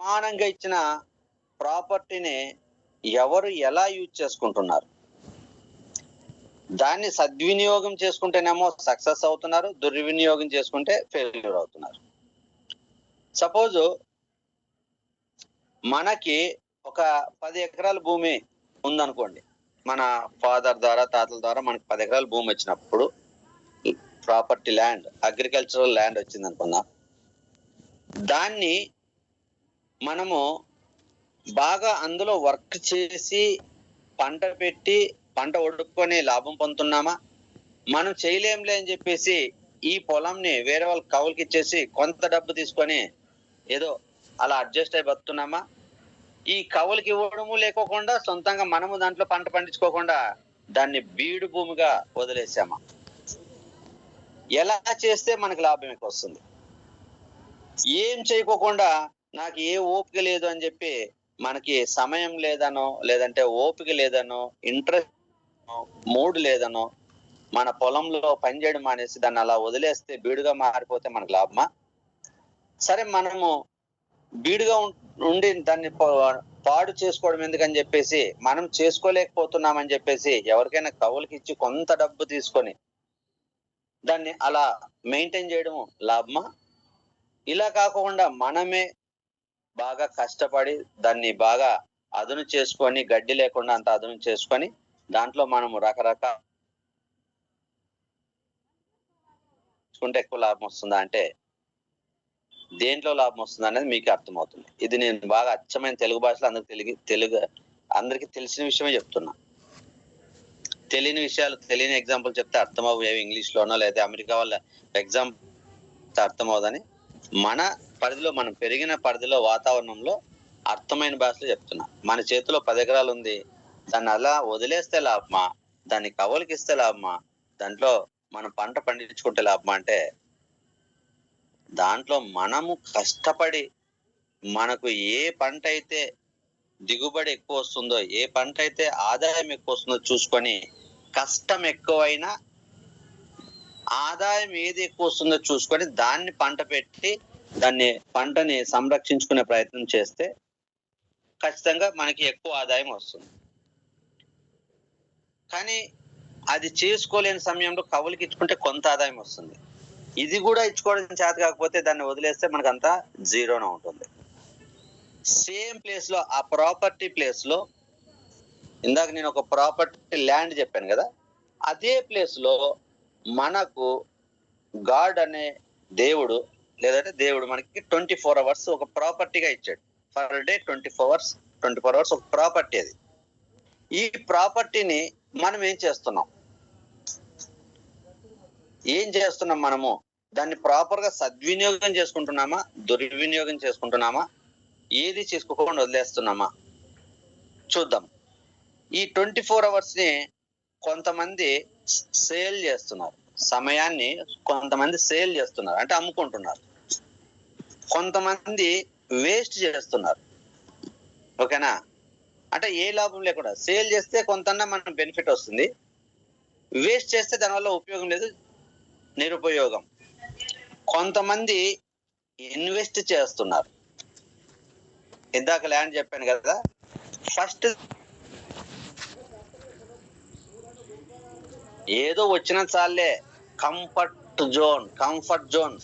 సమానంగా ఇచ్చిన ప్రాపర్టీని ఎవరు ఎలా యూజ్ చేసుకుంటున్నారు? దాన్ని సద్వినియోగం చేసుకుంటేనేమో సక్సెస్ అవుతున్నారు, దుర్వినియోగం చేసుకుంటే ఫెయిల్యూర్ అవుతున్నారు. సపోజ్ మనకి ఒక 10 ఎకరాల భూమి ఉందనుకోండి. మన ఫాదర్ ద్వారా, తాతల ద్వారా మనకి 10 ఎకరాల భూమి వచ్చినప్పుడు, ప్రాపర్టీ ల్యాండ్, అగ్రికల్చరల్ ల్యాండ్ వచ్చింది అనుకుందాం. దాన్ని మనము బాగా అందులో వర్క్ చేసి పంట పెట్టి పంట ఒడుక్కొని లాభం పొందుతున్నామా? మనం చేయలేంలే అని చెప్పేసి ఈ పొలంని వేరే వాళ్ళ కవులకి ఇచ్చేసి కొంత డబ్బు తీసుకొని ఏదో అలా అడ్జస్ట్ అయి బతున్నామా? ఈ కవులకి ఇవ్వడము లేకోకుండా సొంతంగా మనము దాంట్లో పంట పండించుకోకుండా దాన్ని బీడు భూమిగా వదిలేసామా? ఎలా చేస్తే మనకు లాభం ఎక్కువ వస్తుంది? ఏం చేయకోకుండా నాకు ఏ ఓపిక లేదు అని చెప్పి మనకి సమయం లేదనో, లేదంటే ఓపిక లేదనో, ఇంట్రెస్ట్ మూడ్ లేదనో మన పొలంలో పనిచేయడం మానేసి దాన్ని అలా వదిలేస్తే బీడుగా మారిపోతే మనకు లాభమా? సరే, మనము బీడుగా ఉండి దాన్ని పాడు చేసుకోవడం ఎందుకని చెప్పేసి మనం చేసుకోలేకపోతున్నామని చెప్పేసి ఎవరికైనా కవులకి ఇచ్చి కొంత డబ్బు తీసుకొని దాన్ని అలా మెయింటైన్ చేయడం లాభమా? ఇలా కాకుండా మనమే బాగా కష్టపడి దాన్ని బాగా అదును చేసుకొని, గడ్డి లేకుండా అంత అదును చేసుకొని దాంట్లో మనము రకరకాల ఎక్కువ లాభం వస్తుందా అంటే దేంట్లో లాభం వస్తుంది అనేది మీకు అర్థమవుతుంది. ఇది నేను బాగా అచ్చమైన తెలుగు భాషలో అందరికి తెలిసిన విషయమే చెప్తున్నా. తెలియని విషయాలు, తెలియని ఎగ్జాంపుల్ చెప్తే అర్థమవుయేవి ఇంగ్లీష్ లోనో లేదా అమెరికా వాళ్ళ ఎగ్జాంపుల్ అర్థమవుదని మన పరిధిలో, మనం పెరిగిన పరిధిలో, వాతావరణంలో అర్థమైన భాషలో చెప్తున్నా. మన చేతిలో 10 ఎకరాలు ఉంది, దాన్ని అలా వదిలేస్తే లాభమా? దాన్ని కవులకి ఇస్తే లాభమా? దాంట్లో మనం పంట పండించుకుంటే లాభమా అంటే దాంట్లో మనము కష్టపడి మనకు ఏ పంట అయితే దిగుబడి ఎక్కువ వస్తుందో, ఏ పంట అయితే ఆదాయం ఎక్కువ వస్తుందో చూసుకొని కష్టం ఎక్కువైనా ఆదాయం ఏది ఎక్కువ వస్తుందో చూసుకొని దాన్ని పంట పెట్టి దాన్ని పంటని సంరక్షించుకునే ప్రయత్నం చేస్తే ఖచ్చితంగా మనకి ఎక్కువ ఆదాయం వస్తుంది. కానీ అది చేసుకోలేని సమయంలో కవులకి ఇచ్చుకుంటే కొంత ఆదాయం వస్తుంది. ఇది కూడా ఇచ్చుకోవడం చేత కాకపోతే దాన్ని వదిలేస్తే మనకంతా జీరోనే ఉంటుంది. సేమ్ ప్లేస్ లో, ఆ ప్రాపర్టీ ప్లేస్ లో, ఇందాక నేను ఒక ప్రాపర్టీ ల్యాండ్ చెప్పాను కదా, అదే ప్లేస్ లో మనకు గాడ్ అనే దేవుడు, లేదంటే దేవుడు మనకి 24 అవర్స్ ఒక ప్రాపర్టీగా ఇచ్చాడు. పర్ డే 24 అవర్స్ ఒక ప్రాపర్టీ. అది ఈ ప్రాపర్టీని మనం ఏం చేస్తున్నాం? మనము దాన్ని ప్రాపర్ గా సద్వినియోగం చేసుకుంటున్నామా, దుర్వినియోగం చేసుకుంటున్నామా, ఏది చేసుకోకుండా వదిలేస్తున్నామా చూద్దాం. ఈ 24 అవర్స్ ని కొంతమంది సేల్ చేస్తున్నారు, సమయాన్ని కొంతమంది సేల్ చేస్తున్నారు, అంటే అమ్ముకుంటున్నారు. కొంతమంది వేస్ట్ చేస్తున్నారు. ఓకేనా? అంటే ఏ లాభం లేకుండా సేల్ చేస్తే కొంత మనకు బెనిఫిట్ వస్తుంది, వేస్ట్ చేస్తే దానివల్ల ఉపయోగం లేదు, నిరుపయోగం. కొంతమంది ఇన్వెస్ట్ చేస్తున్నారు. ఇందాక ల్యాండ్ చెప్పాను కదా, ఫస్ట్ ఏదో వచ్చిన చాలే కంఫర్ట్ జోన్.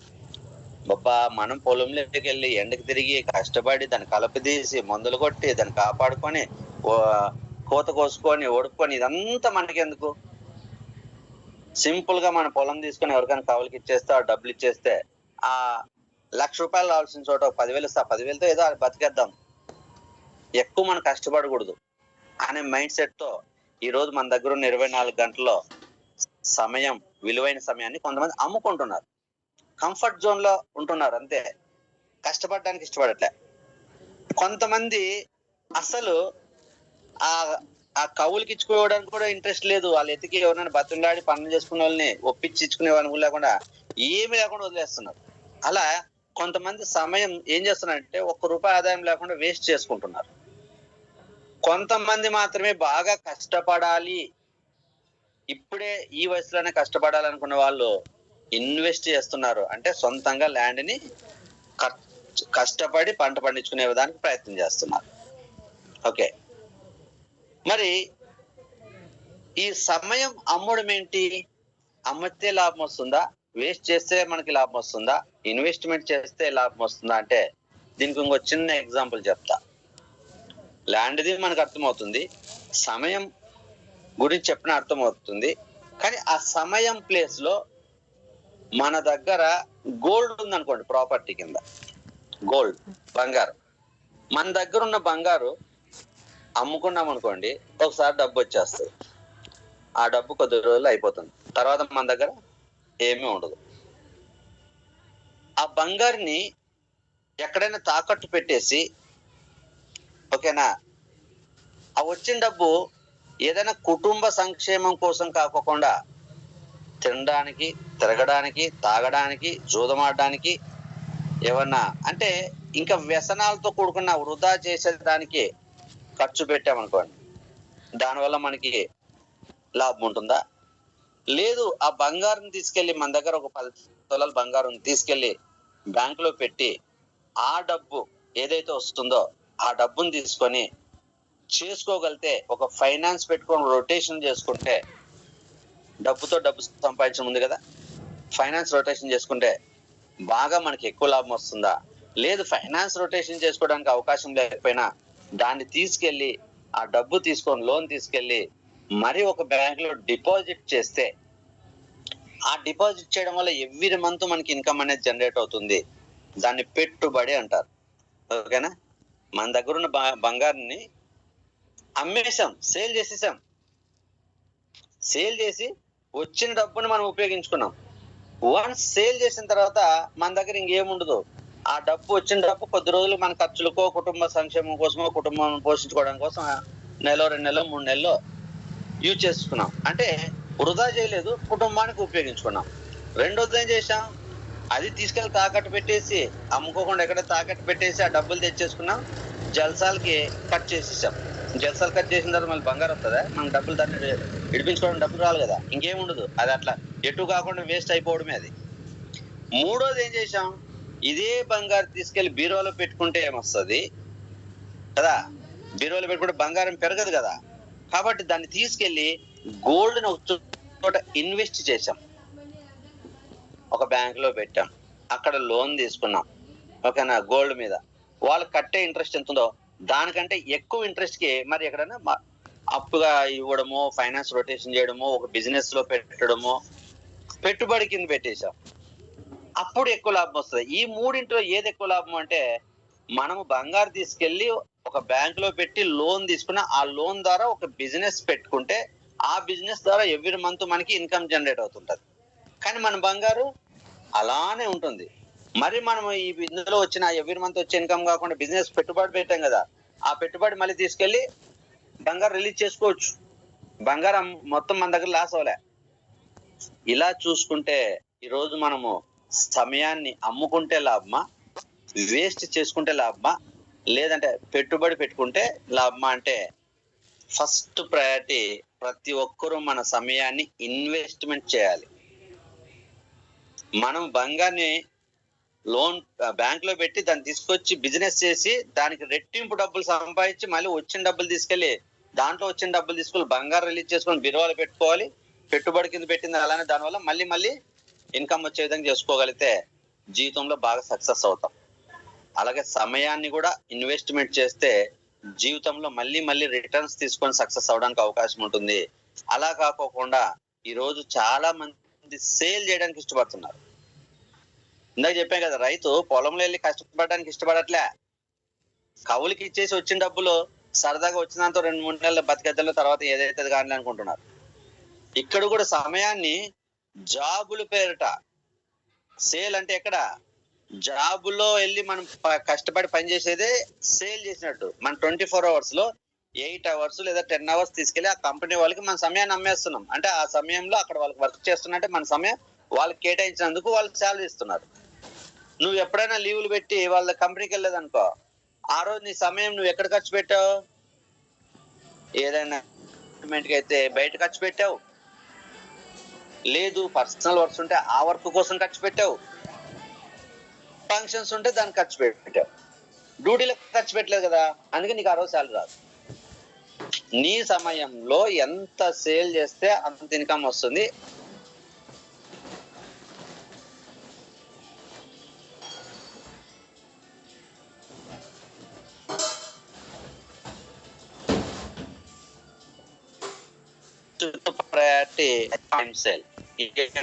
బాబా, మనం పొలంలోకి వెళ్ళి ఎండకి తిరిగి కష్టపడి దాన్ని కలపదీసి మందులు కొట్టి దాన్ని కాపాడుకొని కోత కోసుకొని ఒడుక్కొని ఇదంతా మనకి ఎందుకు? సింపుల్ గా మన పొలం తీసుకొని ఎవరికైనా కవులకి ఇచ్చేస్తే ఆ డబ్బులు ఇచ్చేస్తే ఆ ₹1,00,000 రావాల్సిన చోట 10,000 ఇస్తా, 10,000తో ఏదో బతికేద్దాం, ఎక్కువ మనం కష్టపడకూడదు అనే మైండ్ సెట్ తో ఈ రోజు మన దగ్గర ఉన్న 24 గంటల్లో సమయం, విలువైన సమయాన్ని కొంతమంది అమ్ముకుంటున్నారు. కంఫర్ట్ జోన్ లో ఉంటున్నారు, అంతే, కష్టపడడానికి ఇష్టపడట్లే. కొంతమంది అసలు ఆ కవులకి ఇచ్చుకోవడానికి కూడా ఇంట్రెస్ట్ లేదు. వాళ్ళు ఎతికి ఎవరైనా బతులాడి పనులు చేసుకునే వాళ్ళని ఒప్పించి ఇచ్చుకునే వాళ్ళని లేకుండా ఏమి లేకుండా వదిలేస్తున్నారు. అలా కొంతమంది సమయం ఏం చేస్తున్నారంటే ₹1 ఆదాయం లేకుండా వేస్ట్ చేసుకుంటున్నారు. కొంతమంది మాత్రమే బాగా కష్టపడాలి, ఇప్పుడే ఈ వయసులోనే కష్టపడాలనుకున్న వాళ్ళు ఇన్వెస్ట్ చేస్తున్నారు. అంటే సొంతంగా ల్యాండ్ ని కష్టపడి పంట పండించుకునే విధానికి ప్రయత్నం చేస్తున్నారు. ఓకే, మరి ఈ సమయం అమ్మడం ఏంటి? అమ్మితే లాభం వస్తుందా, వేస్ట్ చేస్తే మనకి లాభం వస్తుందా, ఇన్వెస్ట్మెంట్ చేస్తే లాభం వస్తుందా అంటే దీనికి ఇంకో చిన్న ఎగ్జాంపుల్ చెప్తా. ల్యాండ్ది మనకు అర్థమవుతుంది, సమయం గురించి చెప్పిన అర్థమవుతుంది. కానీ ఆ సమయం ప్లేస్ లో మన దగ్గర గోల్డ్ ఉందనుకోండి, ప్రాపర్టీ కింద గోల్డ్, బంగారం. మన దగ్గర ఉన్న బంగారు అమ్ముకున్నాం అనుకోండి, ఒకసారి డబ్బు వచ్చేస్తుంది. ఆ డబ్బు కొద్ది రోజులు అయిపోతుంది, తర్వాత మన దగ్గర ఏమీ ఉండదు. ఆ బంగారుని ఎక్కడైనా తాకట్టు పెట్టేసి, ఓకేనా, ఆ వచ్చిన డబ్బు ఏదైనా కుటుంబ సంక్షేమం కోసం కాకుండా తినడానికి, తిరగడానికి, తాగడానికి, జూదమాడడానికి, ఏమన్నా అంటే ఇంకా వ్యసనాలతో కూడుకున్న వృధా చేసేదానికి ఖర్చు పెట్టామనుకోండి, దానివల్ల మనకి లాభం ఉంటుందా? లేదు. ఆ బంగారం తీసుకెళ్లి, మన దగ్గర ఒక 10 తులాల బంగారం తీసుకెళ్లి బ్యాంకులో పెట్టి ఆ డబ్బు ఏదైతే వస్తుందో ఆ డబ్బుని తీసుకొని చేసుకోగలితే, ఒక ఫైనాన్స్ పెట్టుకొని రొటేషన్ చేసుకుంటే, డబ్బుతో డబ్బు సంపాదించడం ఉంది కదా, ఫైనాన్స్ రొటేషన్ చేసుకుంటే బాగా మనకి ఎక్కువ లాభం వస్తుందా? లేదు, ఫైనాన్స్ రొటేషన్ చేసుకోవడానికి అవకాశం లేకపోయినా దాన్ని తీసుకెళ్లి, ఆ డబ్బు తీసుకొని లోన్ తీసుకెళ్లి మరి ఒక బ్యాంక్ లో డిపాజిట్ చేస్తే, ఆ డిపాజిట్ చేయడం వల్ల ఎవ్రీ మంత్ మనకి ఇన్కమ్ అనేది జనరేట్ అవుతుంది. దాన్ని పెట్టుబడి అంటారు. ఓకేనా? మన దగ్గర ఉన్న బంగారాన్ని అమ్మేసాం, సేల్ చేసేసాం. సేల్ చేసి వచ్చిన డబ్బుని మనం ఉపయోగించుకున్నాం. వన్స్ సేల్ చేసిన తర్వాత మన దగ్గర ఇంకేముండదు. ఆ డబ్బు, వచ్చిన డబ్బు కొద్ది రోజులు మన ఖర్చులకో, కుటుంబ సంక్షేమం కోసమో, కుటుంబం పోషించుకోవడం కోసం నెల, 2 నెలలు, 3 నెలలు యూజ్ చేసుకున్నాం. అంటే వృధా చేయలేదు, కుటుంబానికి ఉపయోగించుకున్నాం. రెండోది ఏం చేసాం, అది తీసుకెళ్లి తాకట్టు పెట్టేసి, అమ్ముకోకుండా ఎక్కడ తాకట్టు పెట్టేసి ఆ డబ్బులు తెచ్చేసుకున్నాం, జల్సాలకి కట్ చేసేసాం. జల్సాలు కట్ చేసిన తర్వాత మళ్ళీ బంగారం వస్తుందా? మనం డబ్బులు దాన్ని విడిపించుకోవడం, డబ్బులు రావాలి కదా, ఇంకేముండదు. అది అట్లా ఎటు కాకుండా వేస్ట్ అయిపోవడమే అది. మూడోది ఏం చేసాం, ఇదే బంగారు తీసుకెళ్లి బీరోలో పెట్టుకుంటే ఏమొస్తుంది కదా, బీరోలో పెట్టుకుంటే బంగారం పెరగదు కదా. కాబట్టి దాన్ని తీసుకెళ్లి గోల్డ్ ని ఒక చోట ఇన్వెస్ట్ చేసాం, ఒక బ్యాంక్ లో పెట్టాం, అక్కడ లోన్ తీసుకున్నాం. ఓకేనా? గోల్డ్ మీద వాళ్ళు కట్టే ఇంట్రెస్ట్ ఎంత ఉందో దానికంటే ఎక్కువ ఇంట్రెస్ట్ కి మరి ఎక్కడైనా అప్పుగా ఇవ్వడమో, ఫైనాన్స్ రొటేషన్ చేయడమో, ఒక బిజినెస్ లో పెట్టడమో, పెట్టుబడి కింద పెట్టేశాం. అప్పుడు ఎక్కువ లాభం వస్తుంది. ఈ మూడింటిలో ఏది ఎక్కువ లాభం అంటే, మనము బంగారు తీసుకెళ్లి ఒక బ్యాంక్ లో పెట్టి లోన్ తీసుకున్న, ఆ లోన్ ద్వారా ఒక బిజినెస్ పెట్టుకుంటే, ఆ బిజినెస్ ద్వారా ఎవ్రీ మంత్ మనకి ఇన్కమ్ జనరేట్ అవుతుంటది. కానీ మన బంగారు అలానే ఉంటుంది. మరి మనం ఈ ఇందులో వచ్చిన ఎవ్రీ మంత్ వచ్చే ఇన్కమ్ కాకుండా బిజినెస్ పెట్టుబడి పెట్టాం కదా, ఆ పెట్టుబడి మళ్ళీ తీసుకెళ్లి బంగారు రిలీజ్ చేసుకోవచ్చు. బంగారం మొత్తం మన దగ్గర లాస్ అవ్వలే. ఇలా చూసుకుంటే ఈరోజు మనము సమయాన్ని అమ్ముకుంటే లాభమా, వేస్ట్ చేసుకుంటే లాభమా, లేదంటే పెట్టుబడి పెట్టుకుంటే లాభమా అంటే, ఫస్ట్ ప్రయారిటీ ప్రతి ఒక్కరూ మన సమయాన్ని ఇన్వెస్ట్మెంట్ చేయాలి. మనం బంగాన్ని లోన్ బ్యాంక్ లో పెట్టి దాన్ని తీసుకొచ్చి బిజినెస్ చేసి దానికి రెట్టింపు డబ్బులు సంపాదించి మళ్ళీ వచ్చిన డబ్బులు తీసుకెళ్లి, దాంట్లో వచ్చిన డబ్బులు తీసుకెళ్లి బంగారం రిలీజ్ చేసుకొని బీరువాలో పెట్టుకోవాలి. పెట్టుబడి కింద పెట్టింది అలానే, దానివల్ల మళ్ళీ ఇన్కమ్ వచ్చే విధంగా చేసుకోగలిగితే జీవితంలో బాగా సక్సెస్ అవుతాం. అలాగే సమయాన్ని కూడా ఇన్వెస్ట్మెంట్ చేస్తే జీవితంలో మళ్ళీ రిటర్న్స్ తీసుకొని సక్సెస్ అవడానికి అవకాశం ఉంటుంది. అలా కాకోకుండా ఈరోజు చాలా మంది సేల్ చేయడానికి ఇష్టపడుతున్నారు. ఇందాక చెప్పాం కదా, రైతు పొలంలో వెళ్ళి కష్టపడడానికి ఇష్టపడట్లే, కవులకి ఇచ్చేసి వచ్చిన డబ్బులు సరదాగా వచ్చినంత 2-3 నెలల బతికేద్దల తర్వాత ఏదైతే కానీ అనుకుంటున్నారు. ఇక్కడ కూడా సమయాన్ని జాబుల పేరిట సేల్ అంటే, ఎక్కడ జాబులో వెళ్ళి మనం కష్టపడి పనిచేసేదే సేల్ చేసినట్టు. మన 24 hours లో 8 hours లేదా 10 hours తీసుకెళ్లి ఆ కంపెనీ వాళ్ళకి మన సమయాన్ని అమ్మేస్తున్నాం. అంటే ఆ సమయంలో అక్కడ వాళ్ళకి వర్క్ చేస్తున్నట్టే మన సమయం వాళ్ళకి కేటాయించినందుకు వాళ్ళకి శాలరీ ఇస్తున్నారు. నువ్వు ఎప్పుడైనా లీవులు పెట్టి వాళ్ళ కంపెనీకి వెళ్ళలేదనుకో, ఆ రోజు నీ సమయం నువ్వు ఎక్కడ ఖర్చు పెట్టావు? ఏదైనా అయితే బయట ఖర్చు పెట్టావు, లేదు పర్సనల్ వర్క్స్ ఉంటే ఆ వర్క్ కోసం ఖర్చు పెట్టావు. ఫంక్షన్స్ ఉంటే దానికి ఖర్చు పెట్టావు, డ్యూటీలకు ఖర్చు పెట్టలేదు కదా, అందుకే నీకు ఆ రోజు శాలరీ రాదు. నీ సమయంలో ఎంత సేల్ చేస్తే అంత ఇన్కమ్ వస్తుంది. ప్రయారిటీ టైం సేల్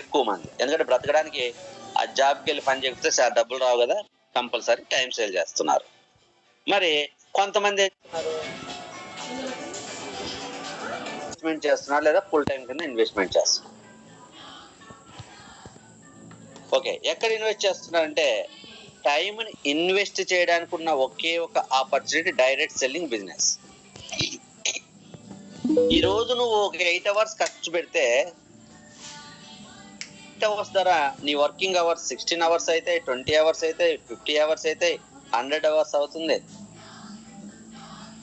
ఎక్కువ మంది, ఎందుకంటే బ్రతకడానికి ఆ జాబ్కి వెళ్ళి పని చేస్తే డబ్బులు రావు కదా, కంపల్సరీ టైం సేల్ చేస్తున్నారు. మరి కొంతమంది ఏం చేస్తున్నారు, ఇన్వెస్ట్మెంట్ చేస్తున్నారు లేదా ఫుల్ టైం కింద ఇన్వెస్ట్మెంట్ చేస్తున్నారు. ఓకే, ఎక్కడ ఇన్వెస్ట్ చేస్తున్నారంటే టైంని ఇన్వెస్ట్ చేయడానికి ఉన్న ఒకే ఒక ఆపర్చునిటీ డైరెక్ట్ సెల్లింగ్ బిజినెస్. ఈ రోజు నువ్వు ఒక 8 అవర్స్ ఖర్చు పెడితే 8 అవర్స్ ద్వారా నీ వర్కింగ్ అవర్స్ 16 అవర్స్ అయితే, 20 అవర్స్ అయితే, 50 అవర్స్ అయితే, 100 అవర్స్ అవుతుంది.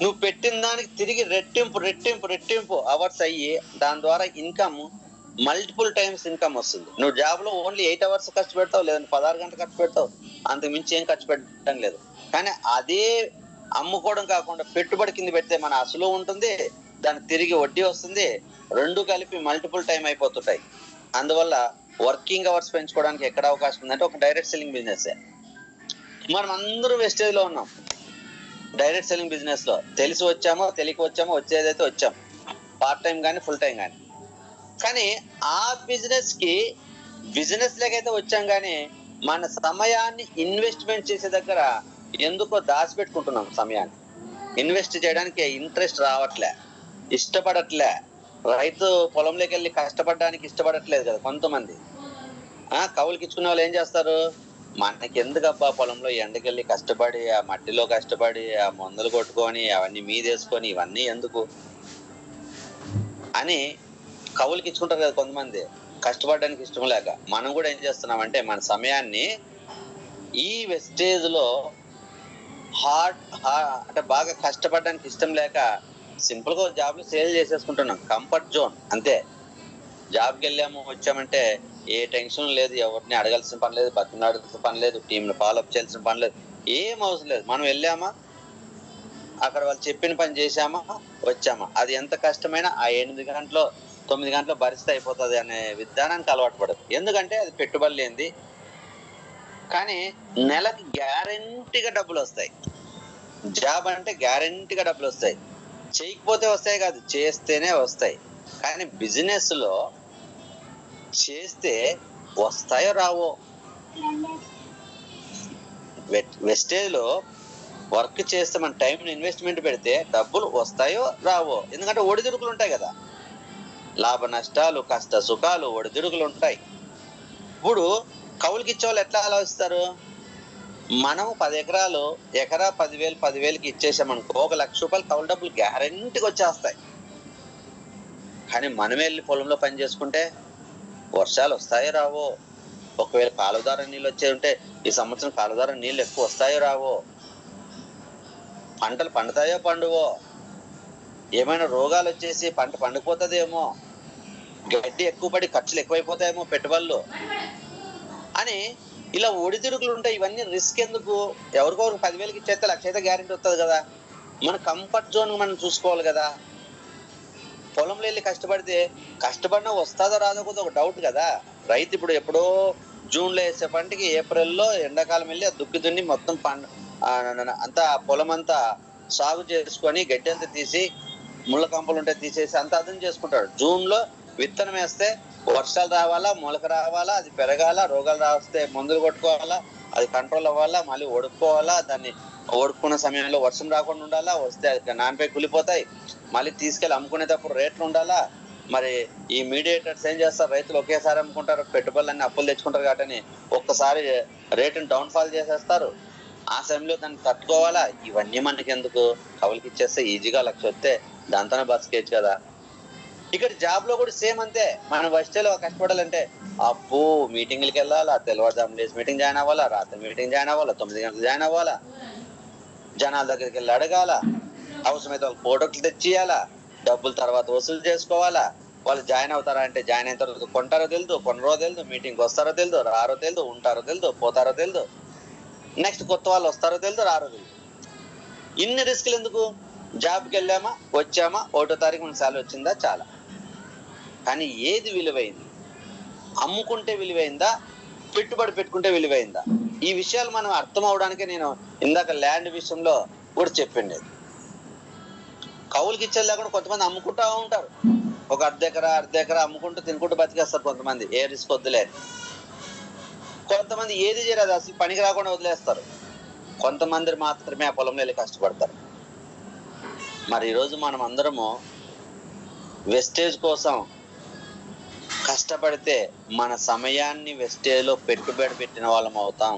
నువ్వు పెట్టిన దానికి తిరిగి రెట్టింపు అవర్స్ అయ్యి దాని ద్వారా ఇన్కమ్ మల్టిపుల్ టైమ్స్ ఇన్కమ్ వస్తుంది. నువ్వు జాబ్ లో ఓన్లీ 8 అవర్స్ ఖర్చు పెడతావు, లేదంటే 16 గంటలు ఖర్చు పెడతావు, అంతకు మించి ఏం ఖర్చు పెట్టడం లేదు. కానీ అదే అమ్ముకోవడం కాకుండా పెట్టుబడి కింద పెడితే మన అసలు ఉంటుంది, దానికి తిరిగి వడ్డీ వస్తుంది, రెండు కలిపి మల్టిపుల్ టైం అయిపోతుంటాయి. అందువల్ల వర్కింగ్ అవర్స్ పెంచుకోవడానికి ఎక్కడ అవకాశం ఉందంటే ఒక డైరెక్ట్ సెల్లింగ్ బిజినెస్. మనం అందరూ వెస్టేజ్ లో ఉన్నాం డైరెక్ట్ సెల్లింగ్ బిజినెస్ లో, తెలిసి వచ్చామో తెలియక వచ్చామో, వచ్చేదైతే వచ్చాం, పార్ట్ టైం కానీ ఫుల్ టైం కానీ. కానీ ఆ బిజినెస్ లేకైతే వచ్చాం, కానీ మన సమయాన్ని ఇన్వెస్ట్మెంట్ చేసే దగ్గర ఎందుకో దాచిపెట్టుకుంటున్నాం. సమయాన్ని ఇన్వెస్ట్ చేయడానికి ఇంట్రెస్ట్ రావట్లే, ఇష్టపడట్లే. రైతు పొలంలోకి వెళ్ళి కష్టపడడానికి ఇష్టపడట్లేదు కదా కొంతమంది. కవులకి ఇచ్చుకునే వాళ్ళు ఏం చేస్తారు, మనకి ఎందుకబ్బా పొలంలో ఎండకెళ్ళి కష్టపడి, ఆ మట్టిలో కష్టపడి, ఆ మందులు కొట్టుకొని, అవన్నీ మీదేసుకొని, ఇవన్నీ ఎందుకు అని కవులకి ఇచ్చుకుంటారు కదా కొంతమంది, కష్టపడడానికి ఇష్టం లేక. మనం కూడా ఏం చేస్తున్నామంటే మన సమయాన్ని ఈ వెస్టేజ్ లో అంటే బాగా కష్టపడడానికి ఇష్టం లేక సింపుల్ గా జాబ్లు సేల్ చేసేసుకుంటున్నాం. కంఫర్ట్ జోన్ అంతే. జాబ్కి వెళ్ళాము వచ్చామంటే ఏ టెన్షన్ లేదు, ఎవరిని అడగాల్సిన పని లేదు, బతినాడాల్సిన పని లేదు, టీంని ఫాలోఅప్ చేయాల్సిన పని లేదు, ఏం అవసరం లేదు. మనం వెళ్ళామా, అక్కడ వాళ్ళు చెప్పిన పని చేశామా, వచ్చామా. అది ఎంత కష్టమైనా ఆ 8 గంటలో 9 గంటలో భరిస్తే అయిపోతుంది అనే విధానానికి అలవాటు పడదు. ఎందుకంటే అది పెట్టుబడి లేనిది. కానీ నెలకి గ్యారెంటీగా డబ్బులు వస్తాయి. జాబ్ అంటే గ్యారెంటీగా డబ్బులు వస్తాయి. చేయకపోతే వస్తాయి కాదు, చేస్తేనే వస్తాయి. కానీ బిజినెస్ లో చేస్తే వస్తాయో రావో. వెస్టేజ్ లో వర్క్ చేస్తే మన టైం ఇన్వెస్ట్మెంట్ పెడితే డబ్బులు వస్తాయో రావో. ఎందుకంటే ఒడిదుడుకులు ఉంటాయి కదా, లాభ నష్టాలు, కష్ట సుఖాలు, ఒడిదుడుకులు ఉంటాయి. ఇప్పుడు కౌలుకి ఇచ్చేవాళ్ళు ఎట్లా ఆలోచిస్తారు, మనం 10 ఎకరాలు ఎకరా 10,000కి ఇచ్చేసామనుకో, 1,00,000 రూపాయలు కౌలు డబ్బులు గ్యారెంటీగా వచ్చేస్తాయి. కానీ మనమే వెళ్ళి పొలంలో పని చేసుకుంటే వర్షాలు వస్తాయో రావో. ఒకవేళ కాలువ నీళ్ళు వచ్చే ఉంటే ఈ సంవత్సరం కాలువ నీళ్ళు ఎక్కువ వస్తాయో రావో. పంటలు పండుతాయో పండువో. ఏమైనా రోగాలు వచ్చేసి పంట పండిపోతుందేమో, గడ్డి ఎక్కువ పడి ఖర్చులు ఎక్కువైపోతాయేమో పెట్టుబడులు అని ఇలా ఒడిదుడుకులు ఉంటాయి. ఇవన్నీ రిస్క్ ఎందుకు? ఎవరికొరకు 10,000కి ఇచ్చేస్తే 1,00,000 అయితే గ్యారెంటీ వస్తుంది కదా. మన కంఫర్ట్ జోన్ మనం చూసుకోవాలి కదా. పొలంలో వెళ్ళి కష్టపడినా వస్తుందో రాదో కూడా ఒక డౌట్ కదా. రైతు ఇప్పుడు ఎప్పుడో జూన్లో వేసే పంటకి ఏప్రిల్లో ఎండాకాలం వెళ్ళి దుక్కి దున్ని మొత్తం అంతా పొలం అంతా సాగు చేసుకొని గడ్డి అంతా తీసి ముళ్ళ కంపలు ఉంటే తీసేసి అంతా అదం చేసుకుంటాడు. జూన్లో విత్తనం వేస్తే వర్షాలు రావాలా, మొలక రావాలా, అది పెరగాల, రోగాలు రాస్తే మందులు కొట్టుకోవాలా, అది కంట్రోల్ అవ్వాలా, మళ్ళీ ఒడుక్కోవాలా, దాన్ని ఓడుకున్న సమయంలో వర్షం రాకుండా ఉండాలా, వస్తే అది నానిపై కులిపోతాయి, మళ్ళీ తీసుకెళ్ళి అమ్ముకునేటప్పుడు రేట్లు ఉండాలా. మరి ఈ మీడియేటర్స్ ఏం చేస్తారు, రైతులు ఒకేసారి అమ్ముకుంటారు, పెట్టుబడులన్నీ అప్పులు తెచ్చుకుంటారు కాబట్టి ఒక్కసారి రేటుని డౌన్ ఫాల్ చేసేస్తారు. ఆ సమయంలో దాన్ని తట్టుకోవాలా. ఇవన్నీ మనకి ఎందుకు, కవులకి ఇచ్చేస్తే ఈజీగా 1,00,000 వస్తే దాంతోనే బతికేయచ్చు కదా. ఇక్కడ జాబ్ లో కూడా సేమ్ అంతే. మనం వచ్చేలో కష్టపడాలంటే అప్పు మీటింగ్లకి వెళ్ళాలా, తెల్లవారుజాము లేసి మీటింగ్ జాయిన్ అవ్వాలా, రాత్రి మీటింగ్ జాయిన్ అవ్వాలా, 9 గంటలు జాయిన్ అవ్వాలా, జనాల దగ్గరికి వెళ్ళి అడగాల, అవసరమైతే వాళ్ళకి ప్రోడక్ట్లు తెచ్చియాలా, డబ్బులు తర్వాత వసూలు చేసుకోవాలా. వాళ్ళు జాయిన్ అవుతారా అంటే జాయిన్ అయిన తర్వాత కొంటారో తెలియదు, కొనరో తెలియదు, మీటింగ్కి వస్తారో తెలియదు, రారో తెలియదు, ఉంటారో తెలియదు, పోతారో తెలియదు. నెక్స్ట్ కొత్త వాళ్ళు వస్తారో తెలియదు, రారో తెలియదు. ఇన్ని రిస్కులు ఎందుకు? జాబ్కి వెళ్ళామా, వచ్చామా, 1వ తారీఖు మన శాలరీ వచ్చిందా, చాలా. కానీ ఏది విలువైంది? అమ్ముకుంటే విలువైందా, పెట్టుబడి పెట్టుకుంటే విలువైందా? ఈ విషయాలు మనం అర్థం అవడానికే నేను ఇందాక ల్యాండ్ విషయంలో కూడా చెప్పింది. కౌలుకి ఇచ్చేది లేకుండా కొంతమంది అమ్ముకుంటా ఉంటారు. ఒక అర్ధ ఎకరా అమ్ముకుంటూ తినుకుంటూ బతికేస్తారు కొంతమంది, ఏ రిస్క్ వద్దులే. కొంతమంది ఏది చేయలేదు, అసలు పనికి రాకుండా వదిలేస్తారు. కొంతమంది మాత్రమే ఆ పొలంలో వెళ్ళి కష్టపడతారు. మరి ఈరోజు మనం అందరము వెస్టేజ్ కోసం కష్టపడితే మన సమయాన్ని వెస్టేజ్ లో పెట్టుబడి పెట్టిన వాళ్ళం అవుతాం.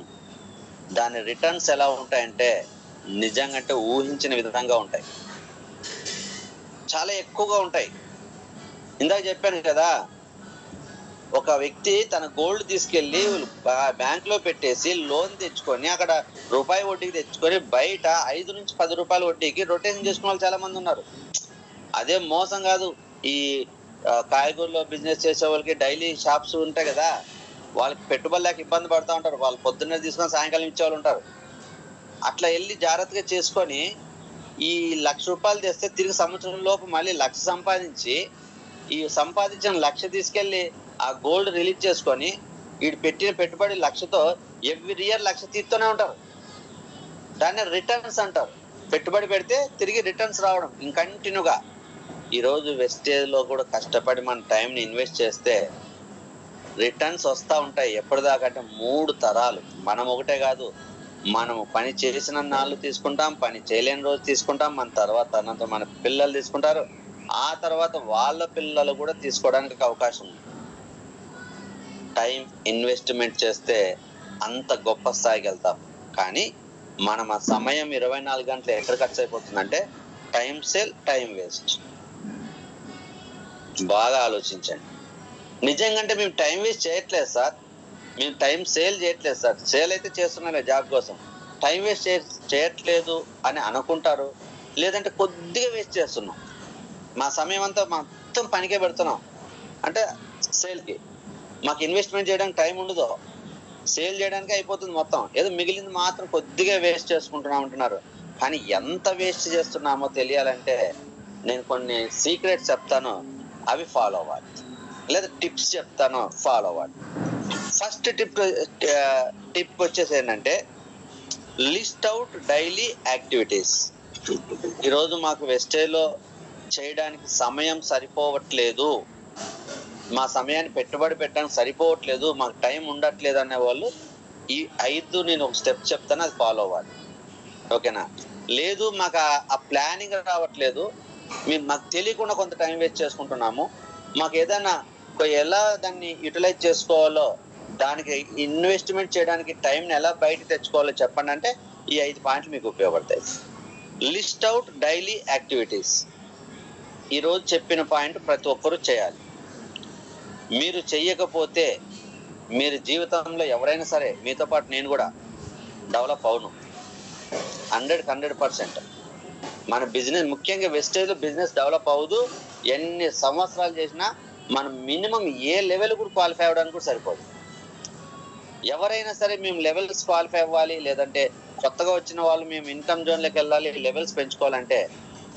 దాని రిటర్న్స్ ఎలా ఉంటాయంటే నిజంగా అంటే ఊహించిన విధంగా ఉంటాయి, చాలా ఎక్కువగా ఉంటాయి. ఇందాక చెప్పాను కదా, ఒక వ్యక్తి తన గోల్డ్ తీసుకెళ్లి బ్యాంక్ లో పెట్టేసి లోన్ తెచ్చుకొని అక్కడ రూపాయి వడ్డీకి తెచ్చుకొని బయట 5 నుంచి 10 రూపాయల వడ్డీకి రొటేషన్ చేసుకునే వాళ్ళు చాలా మంది ఉన్నారు. అదే మోసం కాదు. ఈ కాయగూరలో బిజినెస్ చేసే వాళ్ళకి డైలీ షాప్స్ ఉంటాయి కదా, వాళ్ళకి పెట్టుబడి లేక ఇబ్బంది పడుతూ ఉంటారు. వాళ్ళు పొద్దున్నే తీసుకొని సాయంకాలం ఇచ్చేవాళ్ళు ఉంటారు. అట్లా వెళ్ళి జాగ్రత్తగా చేసుకొని ఈ 1,00,000 రూపాయలు తెస్తే తిరిగి సంవత్సరం లోపు మళ్ళీ 1,00,000 సంపాదించి, ఈ సంపాదించిన 1,00,000 తీసుకెళ్లి ఆ గోల్డ్ రిలీజ్ చేసుకొని వీడు పెట్టిన పెట్టుబడి 1,00,000తో ఎవ్రీ ఇయర్ 1,00,000 తీస్తూనే ఉంటారు. దాన్ని రిటర్న్స్ అంటారు. పెట్టుబడి పెడితే తిరిగి రిటర్న్స్ రావడం ఇంకంటిన్యూగా. ఈ రోజు వెస్టేజ్ లో కూడా కష్టపడి మన టైం ని ఇన్వెస్ట్ చేస్తే రిటర్న్స్ వస్తా ఉంటాయి. ఎప్పటిదాకా అంటే 3 తరాలు. మనం ఒకటే కాదు, మనం పని చేసిన నాళ్ళు తీసుకుంటాం, పని చేయలేని రోజు తీసుకుంటాం, మన తర్వాత మన పిల్లలు తీసుకుంటారు, ఆ తర్వాత వాళ్ళ పిల్లలు కూడా తీసుకోవడానికి అవకాశం ఉంది. టైం ఇన్వెస్ట్మెంట్ చేస్తే అంత గొప్ప స్థాయికి వెళ్తాం. కానీ మనం ఆ సమయం 24 గంటలు ఎక్కడ ఖర్చు అయిపోతుందంటే టైం సేల్, టైం వేస్ట్. బాగా ఆలోచించండి. నిజంగా అంటే మేము టైం వేస్ట్ చేయట్లేదు సార్, మేము టైం సేల్ చేయట్లేదు సార్. సేల్ అయితే చేస్తున్నాం జాబ్ కోసం, టైం వేస్ట్ చేయట్లేదు అని అనుకుంటారు. లేదంటే కొద్దిగా వేస్ట్ చేస్తున్నాం, మా సమయం అంతా మొత్తం పనికే పెడుతున్నాం అంటే సేల్కి. మాకు ఇన్వెస్ట్మెంట్ చేయడానికి టైం ఉండదు, సేల్ చేయడానికి అయిపోతుంది మొత్తం. ఏదో మిగిలింది మాత్రం కొద్దిగా వేస్ట్ చేసుకుంటున్నాం అంటున్నారు. కానీ ఎంత వేస్ట్ చేస్తున్నామో తెలియాలంటే నేను కొన్ని సీక్రెట్స్ చెప్తాను, అవి ఫాలో అవ్వాలి. లేదా టిప్స్ చెప్తాను, ఫాలో అవ్వాలి. ఫస్ట్ టిప్ వచ్చేసి ఏంటంటే లిస్ట్ అవుట్ డైలీ యాక్టివిటీస్. ఈరోజు మాకు వెస్టేజ్ లో చేయడానికి సమయం సరిపోవట్లేదు, మా సమయాన్ని పెట్టుబడి పెట్టడానికి సరిపోవట్లేదు, మాకు టైం ఉండట్లేదు అనే వాళ్ళు ఈ 5 నేను ఒక స్టెప్ చెప్తాను, అది ఫాలో అవ్వాలి. ఓకేనా? లేదు మాకు ఆ ప్లానింగ్ రావట్లేదు, మాకు తెలియకుండా కొంత టైం వేస్ట్ చేసుకుంటున్నాము, మాకు ఏదైనా ఎలా దాన్ని యూటిలైజ్ చేసుకోవాలో, దానికి ఇన్వెస్ట్మెంట్ చేయడానికి టైంని ఎలా బయట తెచ్చుకోవాలో చెప్పండి అంటే ఈ 5 పాయింట్లు మీకు ఉపయోగపడతాయి. List out daily activities. ఈరోజు చెప్పిన పాయింట్ ప్రతి ఒక్కరూ చేయాలి. మీరు చెయ్యకపోతే మీరు జీవితంలో ఎవరైనా సరే, మీతో పాటు నేను కూడా డెవలప్ అవును 100%. మన బిజినెస్, ముఖ్యంగా వెస్టేజ్ లో బిజినెస్ డెవలప్ అవ్వదు. ఎన్ని సంవత్సరాలు చేసినా మనం మినిమం ఏ లెవెల్ కూడా క్వాలిఫై అవ్వడానికి కూడా సరిపోదు. ఎవరైనా సరే మేము లెవెల్స్ క్వాలిఫై అవ్వాలి, లేదంటే కొత్తగా వచ్చిన వాళ్ళు మేము ఇన్కమ్ జోన్ లోకి వెళ్ళాలి, లెవెల్స్ పెంచుకోవాలంటే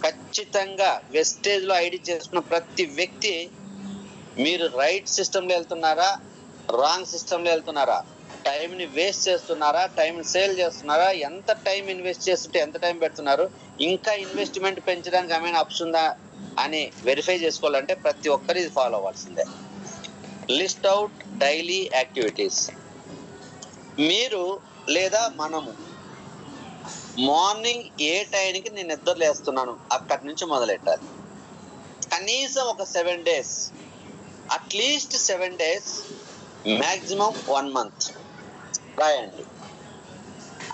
ఖచ్చితంగా వెస్టేజ్ లో ఐడి చేసుకున్న ప్రతి వ్యక్తి మీరు రైట్ సిస్టమ్ లో వెళ్తున్నారా, రాంగ్ సిస్టమ్ లో వెళ్తున్నారా, టైం ని వేస్ట్ చేస్తున్నారా, టైం సేల్ చేస్తున్నారా, ఎంత టైం ఇన్వెస్ట్ చేస్తుంటే ఎంత టైం పెడుతున్నారు, ఇంకా ఇన్వెస్ట్మెంట్ పెంచడానికి ఏమైనా ఆప్షన్ ఉందా అని వెరిఫై చేసుకోవాలంటే ప్రతి ఒక్కరు ఇది ఫాలో అవ్వాల్సిందే. List out daily activities. మీరు లేదా మనము మార్నింగ్ ఏ టైంకి నేను నిద్ర లేస్తున్నాను అక్కడి నుంచి మొదలెట్టాలి. కనీసం ఒక 7 days, at least 7 days, maximum 1 month రాయండి.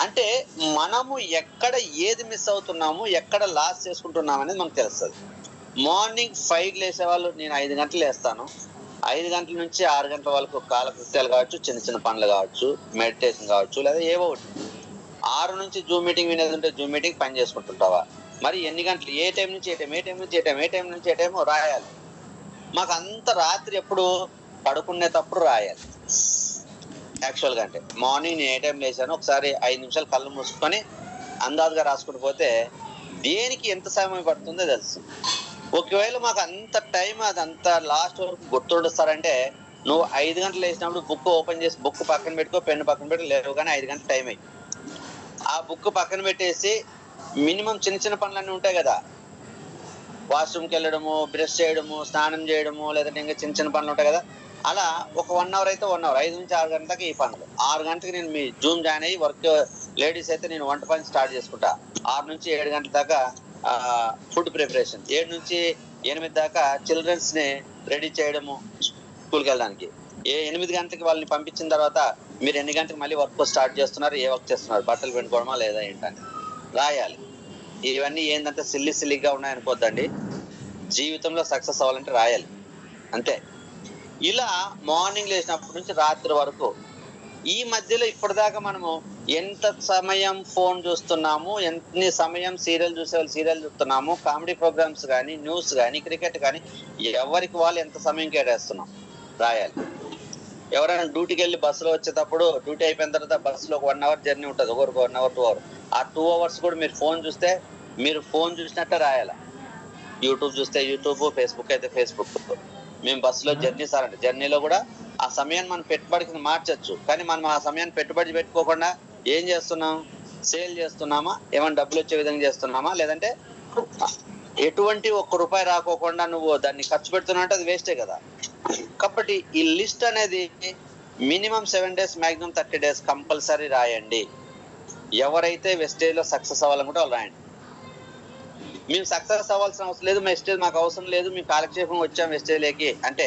అంటే మనము ఎక్కడ ఏది మిస్ అవుతున్నాము, ఎక్కడ లాస్ చేసుకుంటున్నాము అనేది మనకు తెలుస్తుంది. మార్నింగ్ 5 లేసే వాళ్ళు, నేను 5 గంటలు లేస్తాను, 5 గంటల నుంచి 6 గంటల వరకు కాలకృత్యాలు కావచ్చు, చిన్న చిన్న పనులు కావచ్చు, మెడిటేషన్ కావచ్చు, లేదా ఏవో ఒకటి. 6 నుంచి జూమ్ మీటింగ్ వినేది ఉంటే జూమ్ మీటింగ్ పని చేసుకుంటుంటావా, మరి ఎన్ని గంటలు, ఏ టైం నుంచి ఏ టైం, ఏ టైం నుంచి ఏ టైం, ఏ టైం నుంచి ఏ టైం రాయాలి. మాకు అంత రాత్రి ఎప్పుడు పడుకునేటప్పుడు రాయాలి. యాక్చువల్ గా అంటే మార్నింగ్ నేను ఏ టైం లేచాను ఒకసారి 5 నిమిషాలు కళ్ళు మూసుకొని అందాజుగా రాసుకుంటూ పోతే దేనికి ఎంత సమయం పడుతుందో తెలుసు. ఒకవేళ మాకు అంత టైం అదంత లాస్ట్ వరకు గుర్తుండుస్తారంటే నువ్వు 5 గంటలు లేచినప్పుడు బుక్ ఓపెన్ చేసి బుక్ పక్కన పెట్టుకో, పెన్ను పక్కన పెట్టుకో, లేవు కానీ 5 గంటల టైం అయ్యి ఆ బుక్ పక్కన పెట్టేసి మినిమం చిన్న చిన్న పనులన్నీ ఉంటాయి కదా, వాష్రూమ్కి వెళ్ళడము, బ్రష్ చేయడము, స్నానం చేయడము, లేదంటే ఇంకా చిన్న చిన్న పనులు ఉంటాయి కదా, అలా ఒక 1 అవర్ అయితే 1 అవర్ 5 నుంచి 6 గంటలకి ఈ పనులు. 6 గంటలకి నేను మీ జూమ్ జాయిన్ అయ్యి వర్క్, లేడీస్ అయితే నేను వంట పని స్టార్ట్ చేసుకుంటా. 6 నుంచి 7 గంటల దాకా ఫుడ్ ప్రిపరేషన్, 7 నుంచి 8 దాకా చిల్డ్రన్స్ ని రెడీ చేయడము స్కూల్కి వెళ్ళడానికి. 8 గంటలకి వాళ్ళని పంపించిన తర్వాత మీరు ఎన్ని గంటలకు మళ్ళీ వర్క్ స్టార్ట్ చేస్తున్నారు, ఏ వర్క్ చేస్తున్నారు, బట్టలు పెట్టుకోవడమా లేదా ఏంటని రాయాలి. ఇవన్నీ ఏంటంటే సిల్లిగా ఉన్నాయనుకోద్దండి, జీవితంలో సక్సెస్ అవ్వాలంటే రాయాలి అంతే. ఇలా మార్నింగ్ లేచినప్పటి నుంచి రాత్రి వరకు ఈ మధ్యలో ఇప్పటిదాకా మనము ఎంత సమయం ఫోన్ చూస్తున్నాము, ఎన్ని సమయం సీరియల్ చూస్తున్నాము, కామెడీ ప్రోగ్రామ్స్ కానీ, న్యూస్ కానీ, క్రికెట్ కానీ, ఎవరికి వాళ్ళు ఎంత సమయం కేటాయిస్తున్నాం రాయాలి. ఎవరైనా డ్యూటీకి వెళ్ళి బస్సులో వచ్చేటప్పుడు డ్యూటీ అయిపోయిన తర్వాత బస్సులో ఒక 1 అవర్ జర్నీ ఉంటుంది, ఒకరికి 1 అవర్ 2 అవర్. ఆ 2 అవర్స్ కూడా మీరు ఫోన్ చూస్తే మీరు ఫోన్ చూసినట్టే రాయాలి. యూట్యూబ్ చూస్తే యూట్యూబ్, ఫేస్బుక్ అయితే ఫేస్బుక్. మేము బస్సులో జర్నీ సార్ అంటే జర్నీలో కూడా ఆ సమయాన్ని మనం పెట్టుబడికి మార్చచ్చు, కానీ మనం ఆ సమయాన్ని పెట్టుబడి పెట్టుకోకుండా ఏం చేస్తున్నాం, సేల్ చేస్తున్నామా, ఏమైనా డబ్బులు వచ్చే విధంగా చేస్తున్నామా, లేదంటే ఎటువంటి ₹1 రాకోకుండా నువ్వు దాన్ని ఖర్చు పెడుతున్నా అంటే అది వేస్టే కదా. కాబట్టి ఈ లిస్ట్ అనేది minimum 7 days, maximum 30 days compulsory రాయండి. ఎవరైతే వెస్టేజ్ లో సక్సెస్ అవ్వాలనుకుంటే వాళ్ళు రాయండి. మేము సక్సెస్ అవ్వాల్సిన అవసరం లేదు, వెస్టేజ్ మాకు అవసరం లేదు, మేము కాలక్షేపం వచ్చాం వెస్టేజ్లోకి అంటే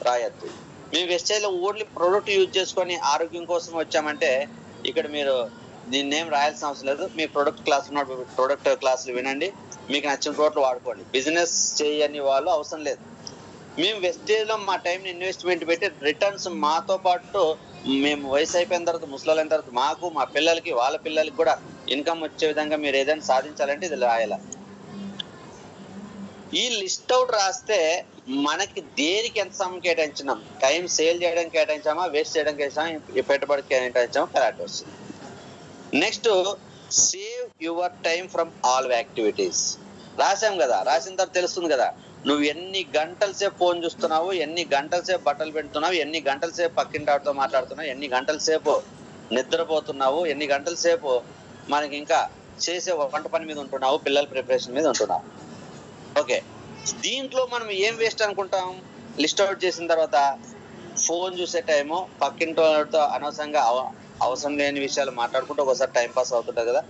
రాయద్దు. మేము వెస్టేజ్ లో ఓన్లీ ప్రొడక్ట్ యూజ్ చేసుకొని ఆరోగ్యం కోసం వచ్చామంటే ఇక్కడ మీరు దీన్నేం రాయాల్సిన అవసరం లేదు. మీ ప్రొడక్ట్ క్లాసులు వినండి, మీకు నచ్చిన ప్రోడక్ట్ వాడుకోండి. బిజినెస్ చేయని వాళ్ళు అవసరం లేదు. మేము వెస్టేజ్ లో మా టైం ఇన్వెస్ట్మెంట్ పెట్టి రిటర్న్స్ మాతో పాటు మేము వయసు అయిపోయిన తర్వాత, ముసలి అయిన తర్వాత మాకు, మా పిల్లలకి, వాళ్ళ పిల్లలకి కూడా ఇన్కమ్ వచ్చే విధంగా మీరు ఏదైనా సాధించాలంటే ఇది రాయాల. ఈ లిస్ట్ అవుట్ రాస్తే మనకి దేనికి ఎంత సమయం కేటాయించినాం, టైం సేల్ చేయడానికి కేటాయించామా, వేస్ట్ చేయడానికి కేటాయించామా, పెట్టుబడికి కేటాయించామా, క్లారిటీ వస్తుంది. Next, save your time from all activities. రాసాం కదా, రాసిన తర్వాత తెలుస్తుంది కదా నువ్వు ఎన్ని గంటల సేపు ఫోన్ చూస్తున్నావు, ఎన్ని గంటల సేపు బట్టలు పెడుతున్నావు, ఎన్ని గంటల సేపు పక్కింటితో మాట్లాడుతున్నావు, ఎన్ని గంటల సేపు నిద్రపోతున్నావు, ఎన్ని గంటల సేపు మనకి ఇంకా చేసే వంట పని మీద ఉంటున్నావు, పిల్లల ప్రిపరేషన్ మీద ఉంటున్నావు. ఓకే, దీంట్లో మనం ఏం వేస్ట్ అనుకుంటాం, లిస్ట్ అవుట్ చేసిన తర్వాత ఫోన్ చూసే టైము, పక్కింటి వాళ్ళతో అనవసరంగా అవసరం లేని విషయాలు మాట్లాడుకుంటూ ఒకసారి టైం పాస్ అవుతుంటది కదా.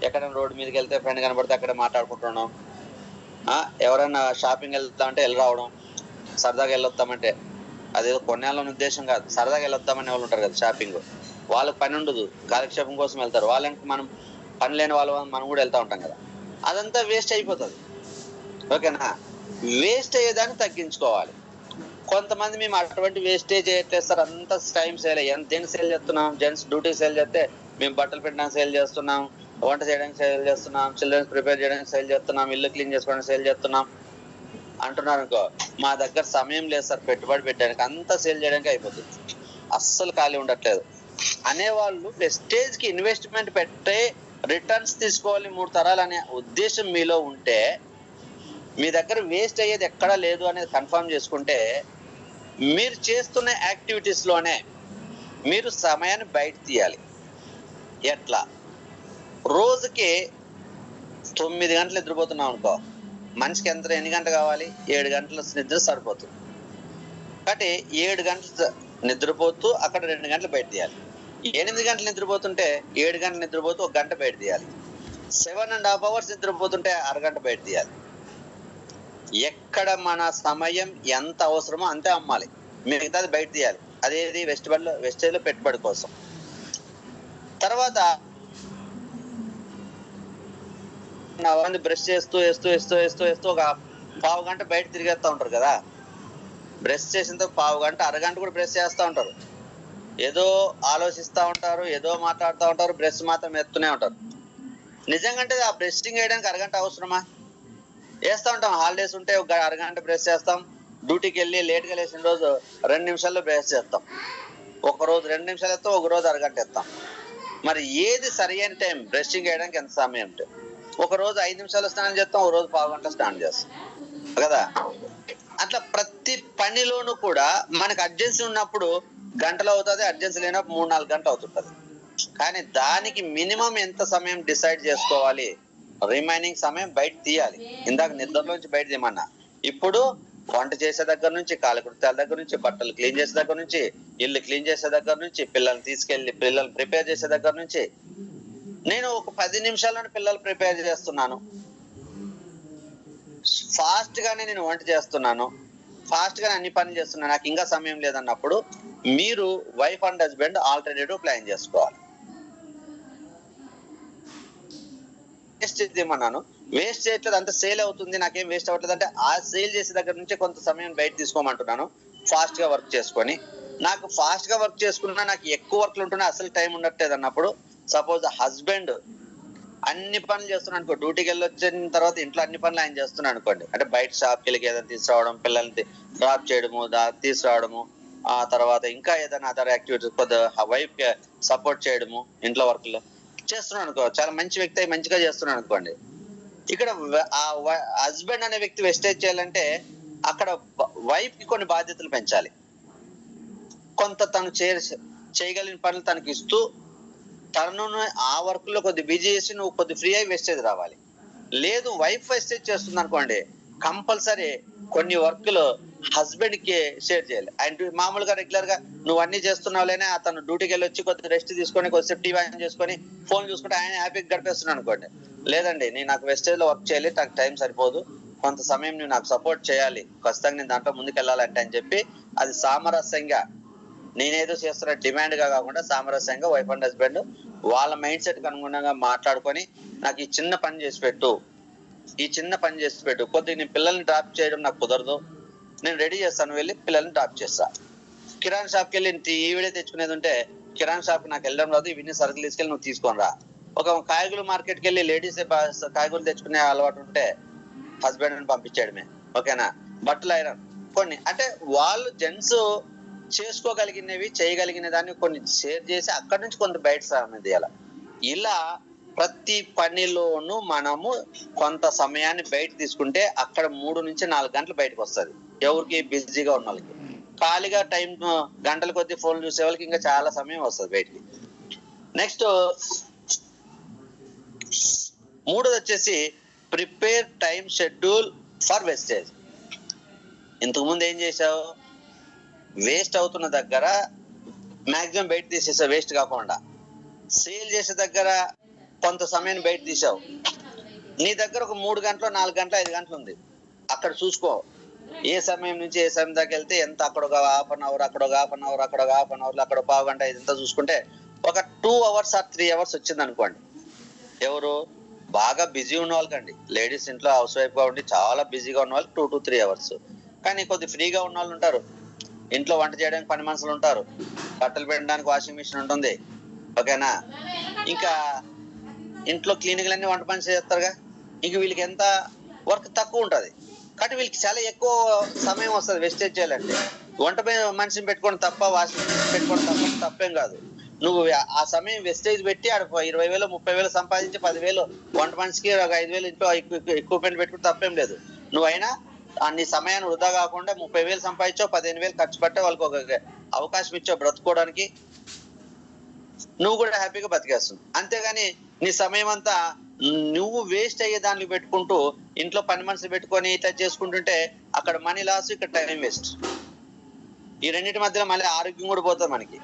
ఎక్కడైనా రోడ్డు మీదకి వెళ్తే ఫ్రెండ్ కనబడితే అక్కడ మాట్లాడుకుంటున్నాం, ఎవరైనా షాపింగ్ వెళ్తామంటే వెళ్ళి రావడం, సరదాగా వెళ్ళొస్తామంటే అదేదో కొన్నాళ్ళని ఉద్దేశం కాదు, సరదాగా వెళ్ళొస్తామనే వాళ్ళు ఉంటారు కదా షాపింగ్, వాళ్ళకి పని ఉండదు, కాలక్షేపం కోసం వెళ్తారు, వాళ్ళకి మనం పని లేని వాళ్ళు మనం కూడా వెళ్తా ఉంటాం కదా, అదంతా వేస్ట్ అయిపోతుంది. ఓకేనా, వేస్ట్ అయ్యేదాన్ని తగ్గించుకోవాలి. కొంతమంది మేము అటువంటి వేస్టేజ్ చేయట్లేదు సార్, అంతా టైం సేల్ అయ్యి దేనికి సేల్ చేస్తున్నాం, జెంట్స్ డ్యూటీ సేల్ చేస్తే మేము బట్టలు పెట్టడానికి సేల్ చేస్తున్నాం, వంట చేయడానికి సేల్ చేస్తున్నాం, చిల్డ్రన్స్ ప్రిపేర్ చేయడానికి సేల్ చేస్తున్నాం, ఇల్లు క్లీన్ చేసుకోవడానికి సేల్ చేస్తున్నాం అంటున్నారు అనుకో, మా దగ్గర సమయం లేదు సార్ పెట్టుబడి పెట్టడానికి, అంతా సేల్ చేయడానికి అయిపోతుంది, అస్సలు ఖాళీ ఉండట్లేదు అనేవాళ్ళు వెస్టేజ్ కి ఇన్వెస్ట్మెంట్ పెట్టే రిటర్న్స్ తీసుకోవాలి 3 తరాలు అనే ఉద్దేశం మీలో ఉంటే, మీ దగ్గర వేస్ట్ అయ్యేది ఎక్కడా లేదు అనేది కన్ఫర్మ్ చేసుకుంటే, మీరు చేస్తున్న యాక్టివిటీస్ లోనే మీరు సమయాన్ని బయట తీయాలి. ఎట్లా, రోజుకి 9 గంటలు నిద్రపోతున్నాం అనుకో, మనిషికి ఎన్ని గంటలు కావాలి, 7 గంటల నిద్ర సరిపోతుంది. కాబట్టి 7 గంటలు నిద్రపోతూ అక్కడ 2 గంటలు బయట తీయాలి. 8 గంటలు నిద్రపోతుంటే 7 గంటలు నిద్రపోతూ 1 గంట బయట తీయాలి. 7.5 hours నిద్రపోతుంటే అరగంట బయట తీయాలి. ఎక్కడ మన సమయం ఎంత అవసరమో అంతే అమ్మాలి, మిగతాది బయట తీయాలి. అదేది వెస్టేజ్ లో పెట్టుబడి కోసం. తర్వాత అవన్నీ బ్రష్ చేస్తూ ఒక 1/2 గంట బయట తిరిగేస్తా ఉంటారు కదా, బ్రష్ చేసిన తర్వాత 1/2 గంట, అరగంట కూడా బ్రష్ చేస్తూ ఉంటారు, ఏదో ఆలోచిస్తూ ఉంటారు, ఏదో మాట్లాడుతూ ఉంటారు, బ్రష్ మాత్రం ఎత్తూనే ఉంటారు. నిజంగా ఆ బ్రషింగ్ వేయడానికి అరగంట అవసరమా? వేస్తూ ఉంటాం, హాలిడేస్ ఉంటే ఒక అరగంట బ్రష్ చేస్తాం, డ్యూటీకి వెళ్ళి లేట్గా లేచిన రోజు 2 నిమిషాల్లో బ్రష్ చేస్తాం. ఒక రోజు 2 నిమిషాలు ఎత్తాం, ఒక రోజు అరగంట ఎత్తాం. మరి ఏది సరి అయిన టైం? బ్రషింగ్ చేయడానికి ఎంత సమయం ఉంటుంది? ఒక రోజు 5 నిమిషాలు స్నానం చేస్తాం, ఒక రోజు పావు గంట స్నానం చేస్తాం కదా. అట్లా ప్రతి పనిలోనూ కూడా మనకు అర్జెన్సీ ఉన్నప్పుడు గంటలు అవుతుంది, అర్జెన్సీ లేనప్పుడు 3-4 గంటలు అవుతుంటది. కానీ దానికి మినిమం ఎంత సమయం డిసైడ్ చేసుకోవాలి? రిమైనింగ్ సమయం బయట తీయాలి. ఇందాక నిద్రలోంచి బయట తీయమన్నా, ఇప్పుడు వంట చేసే దగ్గర నుంచి, కాలకృత్యాల దగ్గర నుంచి, బట్టలు క్లీన్ చేసే దగ్గర నుంచి, ఇల్లు క్లీన్ చేసే దగ్గర నుంచి, పిల్లల్ని తీసుకెళ్లి పిల్లల్ని ప్రిపేర్ చేసే దగ్గర నుంచి, నేను ఒక 10 నిమిషాల్లోనే పిల్లలు ప్రిపేర్ చేస్తున్నాను, ఫాస్ట్ గానే నేను వంట చేస్తున్నాను, ఫాస్ట్ గానే అన్ని పనులు చేస్తున్నాను, నాకు ఇంకా సమయం లేదన్నప్పుడు మీరు wife and husband alternative plan చేసుకోవాలి. వేస్ట్ చేయమన్నాను, వేస్ట్ చేయట్లేదు, అంత సేల్ అవుతుంది, నాకేం వేస్ట్ అవ్వట్లేదు అంటే ఆ సేల్ చేసే దగ్గర నుంచి కొంత సమయం బయట తీసుకోమంటున్నాను. ఫాస్ట్ గా వర్క్ చేసుకొని, నాకు ఫాస్ట్ గా వర్క్ చేసుకున్నా నాకు ఎక్కువ వర్క్లు ఉంటున్నా అసలు టైం ఉండట్లేదు అన్నప్పుడు, సపోజ్ హస్బెండ్ అన్ని పనులు చేస్తున్నాను అనుకో, డ్యూటీకి వెళ్ళి వచ్చిన తర్వాత ఇంట్లో అన్ని పనులు ఆయన చేస్తున్నాను అనుకోండి, అంటే బయట షాప్కి వెళ్ళి ఏదైనా తీసుకురావడం, పిల్లల్ని డ్రాప్ చేయడము, తీసుకురావడము, ఆ తర్వాత ఇంకా ఏదైనా అదర్ యాక్టివిటీస్ కొద్దిగా వైఫ్ సపోర్ట్ చేయడము, ఇంట్లో వర్క్ లో చేస్తున్నాను అనుకో, చాలా మంచి వ్యక్తి అయి మంచిగా చేస్తున్నాను అనుకోండి. ఇక్కడ ఆ హస్బెండ్ అనే వ్యక్తి వెస్టేజ్ చేయాలంటే అక్కడ వైఫ్ కి కొన్ని బాధ్యతలు పెంచాలి. కొంత తను చేయగలిగిన పనులు తనకి ఇస్తూ, తనను ఆ వర్క్ లో కొద్ది బిజీ చేసి నువ్వు కొద్ది ఫ్రీ అయి వెస్టేజ్ రావాలి. లేదు వైఫ్ వెస్టేజ్ చేస్తుంది అనుకోండి, కంపల్సరీ కొన్ని వర్క్లు హస్బెండ్ కి షేర్ చేయాలి. ఆయన మామూలుగా రెగ్యులర్ గా నువ్వు అన్ని చేస్తున్నావులేనే, అతను డ్యూటీకి వెళ్ళి వచ్చి కొద్ది రెస్ట్ తీసుకొని కొద్దిసేపు టీవీ ఆన్ చేసుకొని ఫోన్ చూసుకుంటే ఆయన హ్యాపీగా గడిపేస్తున్నాను అనుకోండి. లేదండి, నేను నాకు వెస్టేజ్ లో వర్క్ చేయాలి, నాకు టైం సరిపోదు, కొంత సమయం నువ్వు నాకు సపోర్ట్ చేయాలి, ఖచ్చితంగా నేను దాంట్లో ముందుకు వెళ్ళాలంటే అని చెప్పి, అది సామరస్యంగా, నేనేదో చేస్తున్న డిమాండ్ గా కాకుండా సామరస్యంగా వైఫ్ అండ్ హస్బెండ్ వాళ్ళ మైండ్ సెట్ కి అనుగుణంగా మాట్లాడుకొని, నాకు ఈ చిన్న పని చేసి పెట్టు, ఈ చిన్న పని చేసి పెట్టు, కొద్దిగా నేను పిల్లల్ని డ్రాప్ చేయడం నాకు కుదరదు, నేను రెడీ చేస్తాను, వెళ్ళి పిల్లల్ని డ్రాప్ చేస్తా. కిరాణా షాప్కి వెళ్ళి ఈవిడే తెచ్చుకునేది ఉంటే, కిరాణా షాప్ నాకు వెళ్ళడం రాదు, ఇవన్నీ సరుకులు తీసుకెళ్ళి నువ్వు తీసుకొని రా. ఒక కాయగూరల మార్కెట్కి వెళ్ళి లేడీస్ కాయగూరలు తెచ్చుకునే అలవాటు ఉంటే హస్బెండ్ పంపించేయడమే, ఓకేనా. బట్టలు ఐరన్ కొన్ని, అంటే వాళ్ళు జెంట్స్ చేసుకోగలిగినవి చేయగలిగిన దాన్ని కొన్ని షేర్ చేసి అక్కడి నుంచి కొంత బయట సాయం తీయాలి. ఇలా ప్రతి పనిలోనూ మనము కొంత సమయాన్ని బయట తీసుకుంటే అక్కడ 3-4 గంటలు బయటకు వస్తుంది. ఎవరికి? బిజీగా ఉన్న వాళ్ళకి. ఖాళీగా టైం గంటల కొద్ది ఫోన్ చూసే వాళ్ళకి ఇంకా చాలా సమయం వస్తుంది బయటికి. నెక్స్ట్ మూడోది వచ్చేసి prepare time schedule for wastage. ఇంతకుముందు ఏం చేసావు? వేస్ట్ అవుతున్న దగ్గర మాక్సిమం బయట తీసేసావు, వేస్ట్ కాకుండా. సేల్ చేసే దగ్గర కొంత సమయాన్ని బయట తీసావు. నీ దగ్గర ఒక 3 గంటలు 4 గంటలు 5 గంటలు ఉంది, అక్కడ చూసుకో ఏ సమయం నుంచి ఏ సమయం దాకా వెళ్తే ఎంత, అక్కడ ఒక హాఫ్ అన్ అవర్, అక్కడ ఒక హాఫ్ అన్ అవర్, అక్కడ ఒక హాఫ్ అన్ అవర్, అక్కడ పావు గంట, ఇదంతా చూసుకుంటే ఒక 2 hours or 3 hours వచ్చింది అనుకోండి. ఎవరు బాగా బిజీ ఉన్న వాళ్ళకండి, లేడీస్ ఇంట్లో హౌస్ వైఫ్ గా ఉండి చాలా బిజీగా ఉన్న వాళ్ళు 2 to 3 hours. కానీ కొద్ది ఫ్రీగా ఉన్న వాళ్ళు ఉంటారు, ఇంట్లో వంట చేయడానికి పని మనుషులు ఉంటారు, బట్టలు పెట్టడానికి వాషింగ్ మిషన్ ఉంటుంది, ఓకేనా. ఇంకా ఇంట్లో క్లీనింగ్లన్నీ వంట పని చేస్తారుగా, ఇంక వీళ్ళకి ఎంత వర్క్ తక్కువ ఉంటుంది, కాబట్టి వీళ్ళకి చాలా ఎక్కువ సమయం వస్తుంది వెస్టేజ్ చేయాలంటే. వంట మనిషిని పెట్టుకోవడం తప్ప, వాషింగ్ మిషన్ పెట్టుకోవడం తప్పేం కాదు. నువ్వు ఆ సమయం వెస్టేజ్ పెట్టి ఆడ 20,000 30,000 సంపాదించి 10,000 వంట మనిషికి, ఒక 5,000 ఇంట్లో ఎక్విప్మెంట్ పెట్టుకుంటే తప్పేం లేదు. నువ్వైనా నీ సమయాన్ని వృధా కాకుండా 30,000 సంపాదించావు, 15,000 ఖర్చు పెట్టే వాళ్ళకి ఒక అవకాశం ఇచ్చావు బ్రతుకోవడానికి, నువ్వు కూడా హ్యాపీగా బతికేస్తుంది. అంతేగాని నీ సమయం అంతా నువ్వు వేస్ట్ అయ్యే దానికి పెట్టుకుంటూ ఇంట్లో పని మనిషి పెట్టుకొని ఇట్లా చేసుకుంటుంటే అక్కడ మనీ లాస్, ఇక్కడ టైం వేస్ట్. ఈ రెండింటి మధ్యలో మళ్ళీ ఆరోగ్యం కూడా పోతుంది మనకి.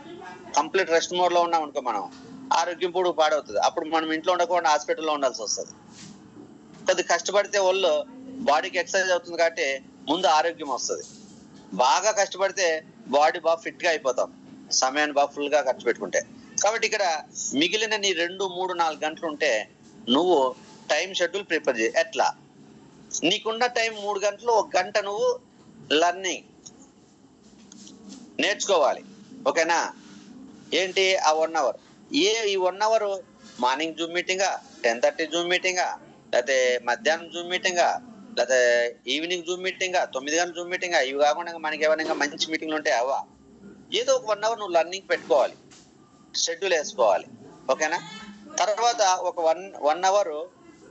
కంప్లీట్ రెస్ట్ మోడ్ లో ఉన్నాం అనుకో, మనం ఆరోగ్యం కూడా పాడవుతుంది. అప్పుడు మనం ఇంట్లో ఉండకుండా హాస్పిటల్లో ఉండాల్సి వస్తుంది. కొద్ది కష్టపడితే ఒళ్ళు బాడీకి ఎక్సర్సైజ్ అవుతుంది కాబట్టి ముందు ఆరోగ్యం వస్తుంది. బాగా కష్టపడితే బాడీ బాగా ఫిట్ గా అయిపోతాం, సమయాన్ని బాగా ఫుల్ గా ఖర్చు పెట్టుకుంటే. కాబట్టి ఇక్కడ మిగిలిన నీ 2, 3, 4 గంటలు ఉంటే నువ్వు టైం షెడ్యూల్ ప్రిపేర్ చేయి. ఎట్లా? నీకున్న టైం 3 గంటలు, 1 గంట నువ్వు లర్నింగ్ నేర్చుకోవాలి, ఓకేనా. ఏంటి ఆ 1 hour? ఈ 1 hour మార్నింగ్ జూమ్ మీటింగా, 10:30 జూమ్ మీటింగా, లేకపోతే మధ్యాహ్నం జూమ్ మీటింగా, లేకపోతే ఈవినింగ్ జూమ్ మీటింగా, 9 గంటల జూమ్ మీటింగా, ఇవి కాకుండా మనకి ఏమైనా మంచి మీటింగ్లు ఉంటాయి అవా? ఏదో ఒక 1 అవర్ నువ్వు లర్నింగ్ పెట్టుకోవాలి, షెడ్యూల్ వేసుకోవాలి. ఓకేనా? తర్వాత ఒక వన్ అవర్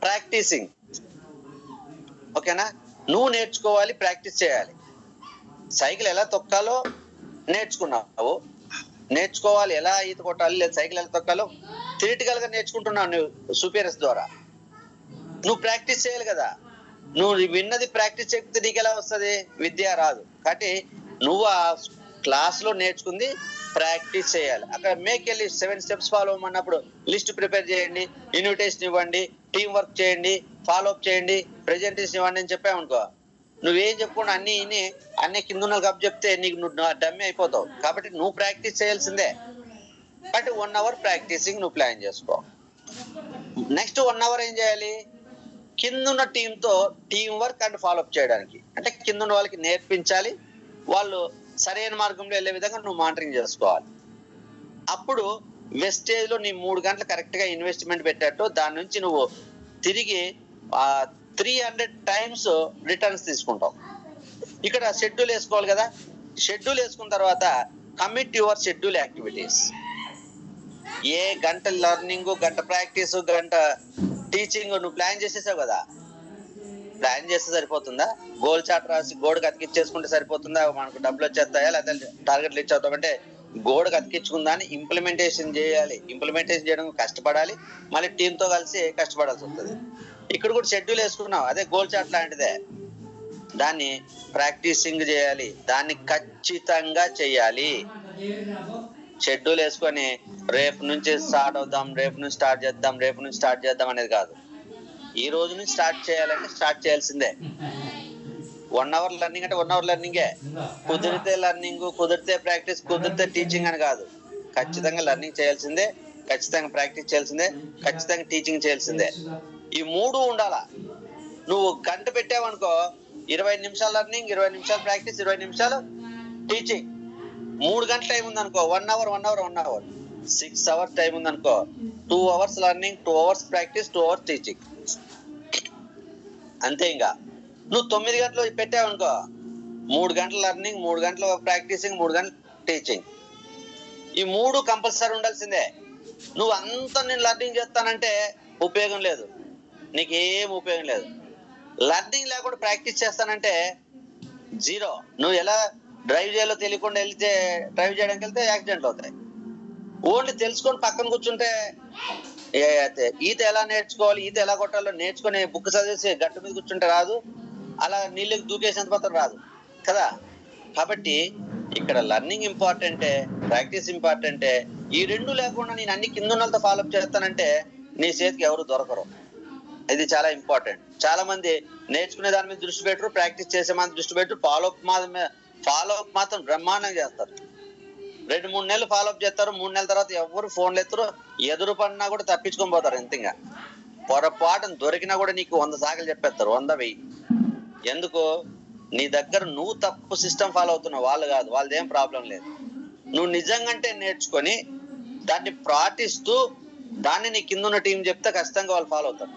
ప్రాక్టీసింగ్. ఓకేనా? నువ్వు నేర్చుకోవాలి, ప్రాక్టీస్ చేయాలి. సైకిల్ ఎలా తొక్కాలో నేర్చుకున్నావు, నేర్చుకోవాలి ఎలా ఈత కొట్టాలి లేదా సైకిల్ ఎలా తొక్కాలో థియరిటికల్ గా నేర్చుకుంటున్నావు నువ్వు సుపీరియర్స్ ద్వారా. నువ్వు ప్రాక్టీస్ చేయాలి కదా. నువ్వు విన్నది ప్రాక్టీస్ చేయకపోతే నీకు ఎలా వస్తుంది? విద్య రాదు. కాబట్టి నువ్వు ఆ క్లాస్ లో నేర్చుకుంది ప్రాక్టీస్ చేయాలి. అక్కడ మేకెళ్ళి 7 స్టెప్స్ ఫాలో అన్నప్పుడు లిస్ట్ ప్రిపేర్ చేయండి, ఇన్విటేషన్ ఇవ్వండి, టీం వర్క్ చేయండి, ఫాలో అప్ చేయండి, ప్రెజెంటేషన్ ఇవ్వండి అని చెప్పామనుకో, నువ్వేం చెప్పుకుండా అన్ని కింద ఉన్న కప్ చెప్తే నీకు నువ్వు డమ్మి అయిపోతావు. కాబట్టి నువ్వు ప్రాక్టీస్ చేయాల్సిందే. కాబట్టి 1 అవర్ ప్రాక్టీసింగ్ నువ్వు ప్లాన్ చేసుకో. నెక్స్ట్ 1 అవర్ ఏం చేయాలి? కిందున్న టీంతో టీం వర్క్ అండ్ ఫాలోఅప్ చేయడానికి. అంటే కిందున్న వాళ్ళకి నేర్పించాలి, వాళ్ళు సరైన మార్గంలో వెళ్ళే విధంగా నువ్వు మానిటరింగ్ చేసుకోవాలి. అప్పుడు వెస్టేజ్ లో నీ 3 గంటలు కరెక్ట్ గా ఇన్వెస్ట్మెంట్ పెట్టేట్టు దాని నుంచి నువ్వు తిరిగి 300 టైమ్స్ రిటర్న్స్ తీసుకుంటావు. ఇక్కడ షెడ్యూల్ వేసుకోవాలి కదా. షెడ్యూల్ వేసుకున్న తర్వాత కమిట్ యువర్ షెడ్యూల్ యాక్టివిటీస్. ఏ గంట లర్నింగ్, గంట ప్రాక్టీస్, గంట టీచింగ్ నువ్వు ప్లాన్ చేసేసావు కదా. ప్లాన్ చేస్తే సరిపోతుందా? గోల్ చార్ట్ రాసి గోడకు అతికిచ్చేసుకుంటే సరిపోతుందా? మనకు డబ్బులు వచ్చేస్తాయా లేకపోతే టార్గెట్లు ఇచ్చేస్తామంటే గోడకు అతికించుకుందా అని ఇంప్లిమెంటేషన్ చేయాలి. ఇంప్లిమెంటేషన్ చేయడం కష్టపడాలి, మళ్ళీ టీంతో కలిసి కష్టపడాల్సి వస్తుంది. ఇక్కడ కూడా షెడ్యూల్ వేసుకున్నావు, అదే గోల్ చార్ట్ లాంటిదే. దాన్ని ప్రాక్టీసింగ్ చేయాలి, దాన్ని ఖచ్చితంగా చేయాలి. షెడ్యూల్ వేసుకొని రేపు నుంచి స్టార్ట్ అవుదాం, రేపు నుంచి స్టార్ట్ చేద్దాం అనేది కాదు. ఈ రోజు నుంచి స్టార్ట్ చేయాలంటే స్టార్ట్ చేయాల్సిందే. 1 అవర్ లర్నింగ్ అంటే 1 అవర్ లర్నింగే. కుదిరితే లర్నింగ్, కుదిరితే ప్రాక్టీస్, కుదిరితే టీచింగ్ అని కాదు. ఖచ్చితంగా లర్నింగ్ చేయాల్సిందే, ఖచ్చితంగా ప్రాక్టీస్ చేయాల్సిందే, ఖచ్చితంగా టీచింగ్ చేయాల్సిందే. ఈ 3 ఉండాలా. నువ్వు గంట పెట్టావనుకో, 25 నిమిషాలు లర్నింగ్, 20 నిమిషాలు ప్రాక్టీస్, 20 నిమిషాలు టీచింగ్. 3 గంటల టైం ఉందనుకో, 1 అవర్ 6 అవర్స్ టైం ఉందనుకో, 2 hours learning, 2 hours practice, 2 hours teaching. అంతే. ఇంకా నువ్వు 9 గంటలు పెట్టావనుకో, 3 గంటల లర్నింగ్, 3 గంటల ప్రాక్టీసింగ్, 3 గంటల టీచింగ్. ఈ 3 కంపల్సరీ ఉండాల్సిందే. నువ్వు నేను లర్నింగ్ చేస్తానంటే ఉపయోగం లేదు, నీకేం ఉపయోగం లేదు. లర్నింగ్ లేకుండా ప్రాక్టీస్ చేస్తానంటే జీరో. నువ్వు ఎలా డ్రైవ్ చేయాలో తెలియకుండా డ్రైవ్ చేయడానికి వెళ్తే యాక్సిడెంట్లు అవుతాయి. ఓన్లీ తెలుసుకొని పక్కన కూర్చుంటే ఈత ఎలా నేర్చుకోవాలి, ఈత ఎలా కొట్టాలో నేర్చుకుని బుక్ చదివేసి గట్టు మీద కూర్చుంటే రాదు, అలా నీళ్ళకి దూకేసేంత మాత్రం రాదు కదా. కాబట్టి ఇక్కడ లర్నింగ్ ఇంపార్టెంటే, ప్రాక్టీస్ ఇంపార్టెంటే. ఈ 2 లేకుండా నేను అన్ని కింద ఉన్నతో ఫాలోఅప్ చేస్తానంటే నీ చేతికి ఎవరు దొరకరు. ఇది చాలా ఇంపార్టెంట్. చాలా మంది నేర్చుకునే దాని మీద దృష్టి పెట్టరు, ప్రాక్టీస్ చేసే మీద దృష్టి పెట్టరు, ఫాలోఅప్ మాత్రం బ్రహ్మాండంగా చేస్తారు. 2-3 నెలలు ఫాలోఅప్ చేస్తారు, 3 నెలల తర్వాత ఎవరు ఫోన్లు ఎత్తరు, ఎదురు పడినా కూడా తప్పించుకొని పోతారు. ఎంతగా పొరపాటును దొరికినా కూడా నీకు 100 సార్లు చెప్పేస్తారు, 100-1000. ఎందుకు? నీ దగ్గర నువ్వు తప్పు సిస్టమ్ ఫాలో అవుతున్నావు, వాళ్ళు కాదు. వాళ్ళదేం ప్రాబ్లం లేదు. నువ్వు నిజంగాంటే నేర్చుకొని దాన్ని పాటిస్తూ దాన్ని నీ కింద ఉన్న టీం చెప్తే ఖచ్చితంగా వాళ్ళు ఫాలో అవుతారు.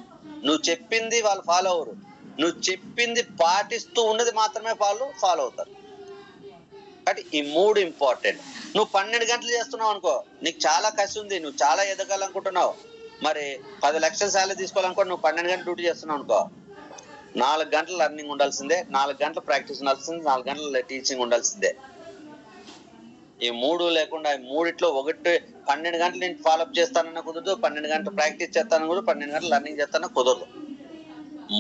నువ్వు చెప్పింది వాళ్ళు ఫాలో అవ్వరు, నువ్వు చెప్పింది పాటిస్తూ ఉన్నది మాత్రమే వాళ్ళు ఫాలో అవుతారు. కాబట్టి ఈ 3 ఇంపార్టెంట్. నువ్వు 12 గంటలు చేస్తున్నావు అనుకో, నీకు చాలా కసి ఉంది, నువ్వు చాలా ఎదగాలనుకుంటున్నావు, మరి 10 లక్షల శాలరీ తీసుకోవాలనుకో, నువ్వు 12 గంటలు డ్యూటీ చేస్తున్నావు అనుకో, 4 గంటలు లర్నింగ్ ఉండాల్సిందే, 4 గంటలు ప్రాక్టీస్ ఉండాల్సిందే, 4 గంటల టీచింగ్ ఉండాల్సిందే. ఈ 3 లేకుండా ఈ 3 ఒకటి 12 గంటలు నేను ఫాలోఅప్ చేస్తానన్నా కుదరదు, 12 గంటలు ప్రాక్టీస్ చేస్తానని కూడా, 12 గంటలు లర్నింగ్ చేస్తానన్నా కుదరదు.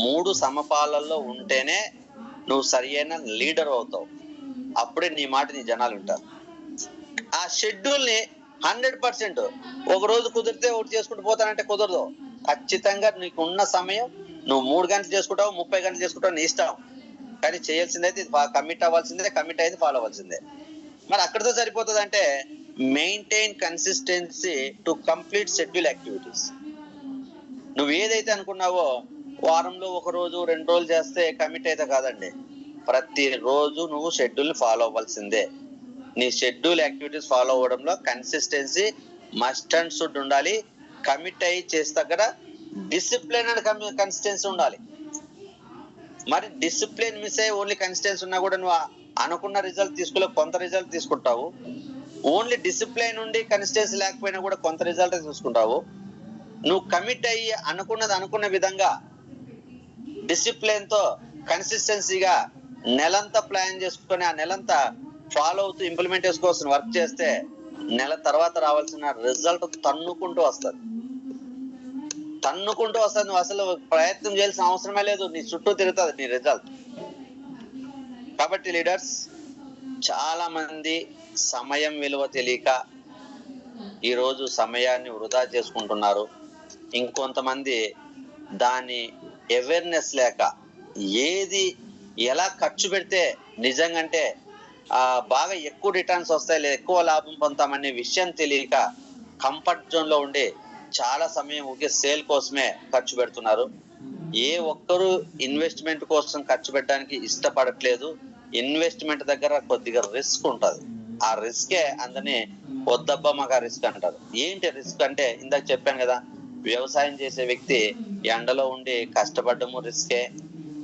3 సమపాలల్లో ఉంటేనే నువ్వు సరి అయిన లీడర్ అవుతావు. అప్పుడే నీ మాట నీ జనాలు వింటారు. ఆ షెడ్యూల్ ని 100% ఒక రోజు కుదిరితే ఒకటి చేసుకుంటూ పోతానంటే కుదరదు. ఖచ్చితంగా నీకు ఉన్న సమయం నువ్వు 3 గంటలు చేసుకుంటావు, 30 గంటలు చేసుకుంటావు, నీ ఇష్టం. కానీ చేయాల్సిందైతే కమిట్ అవ్వాల్సిందే, కమిట్ అయింది ఫాలో అవ్వాల్సిందే. మరి అక్కడితో సరిపోతుంది అంటే maintain consistency to complete schedule activities. నువ్వు ఏదైతే అనుకున్నావో వారంలో 1 రోజు 2 రోజులు చేస్తే కమిట్ అయితే కాదండి. ప్రతి రోజు నువ్వు షెడ్యూల్ ఫాలో అవ్వాల్సిందే. నీ షెడ్యూల్ యాక్టివిటీస్ ఫాలో అవ్వడంలో కన్సిస్టెన్సీ మస్ట్ అండ్ షుడ్ ఉండాలి. కమిట్ అయ్యి చేస్తే కూడా డిసిప్లిన్ అండ్ కన్సిస్టెన్సీ ఉండాలి. మరి డిసిప్లిన్ మిస్ అయ్యి ఓన్లీ కన్సిస్టెన్సీ ఉన్నా కూడా నువ్వు అనుకున్న రిజల్ట్ తీసుకోలే, కొంత రిజల్ట్ తీసుకుంటావు. ఓన్లీ డిసిప్లైన్ ఉండి కన్సిస్టెన్సీ లేకపోయినా కూడా కొంత రిజల్ట్ చూసుకుంటావు. నువ్వు కమిట్ అయ్యి అనుకున్న విధంగా డిసిప్లైన్ తో కన్సిస్టెన్సీగా నెలంతా ప్లాన్ చేసుకొని ఆ నెలంతా ఫాలో అవుతూ ఇంప్లిమెంట్ చేసుకోవాల్సిన వర్క్ చేస్తే నెల తర్వాత రావాల్సిన రిజల్ట్ తన్నుకుంటూ వస్తుంది. నువ్వు అసలు ప్రయత్నం చేయాల్సిన అవసరమే లేదు, నీ చుట్టూ తిరుగుతుంది నీ రిజల్ట్. కాబట్టి లీడర్స్, చాలా మంది సమయం విలువ తెలియక ఈరోజు సమయాన్ని వృధా చేసుకుంటున్నారు. ఇంకొంతమంది దాని అవేర్నెస్ లేక ఏది ఎలా ఖర్చు పెడితే నిజంగా బాగా ఎక్కువ రిటర్న్స్ వస్తాయి లేదా ఎక్కువ లాభం పొందుతామనే విషయం తెలియక కంఫర్ట్ జోన్ లో ఉండి చాలా సమయం ఒకే సేల్ కోసమే ఖర్చు పెడుతున్నారు. ఏ ఒక్కరు ఇన్వెస్ట్మెంట్ కోసం ఖర్చు పెట్టడానికి ఇష్టపడట్లేదు. ఇన్వెస్ట్మెంట్ దగ్గర కొద్దిగా రిస్క్ ఉంటది. ఆ రిస్కే అందరినీ వద్దబ్బా మాకు ఆ రిస్క్ అంటారు. ఏంటి రిస్క్ అంటే ఇందాక చెప్పాను కదా, వ్యవసాయం చేసే వ్యక్తి ఎండలో ఉండి కష్టపడము రిస్కే.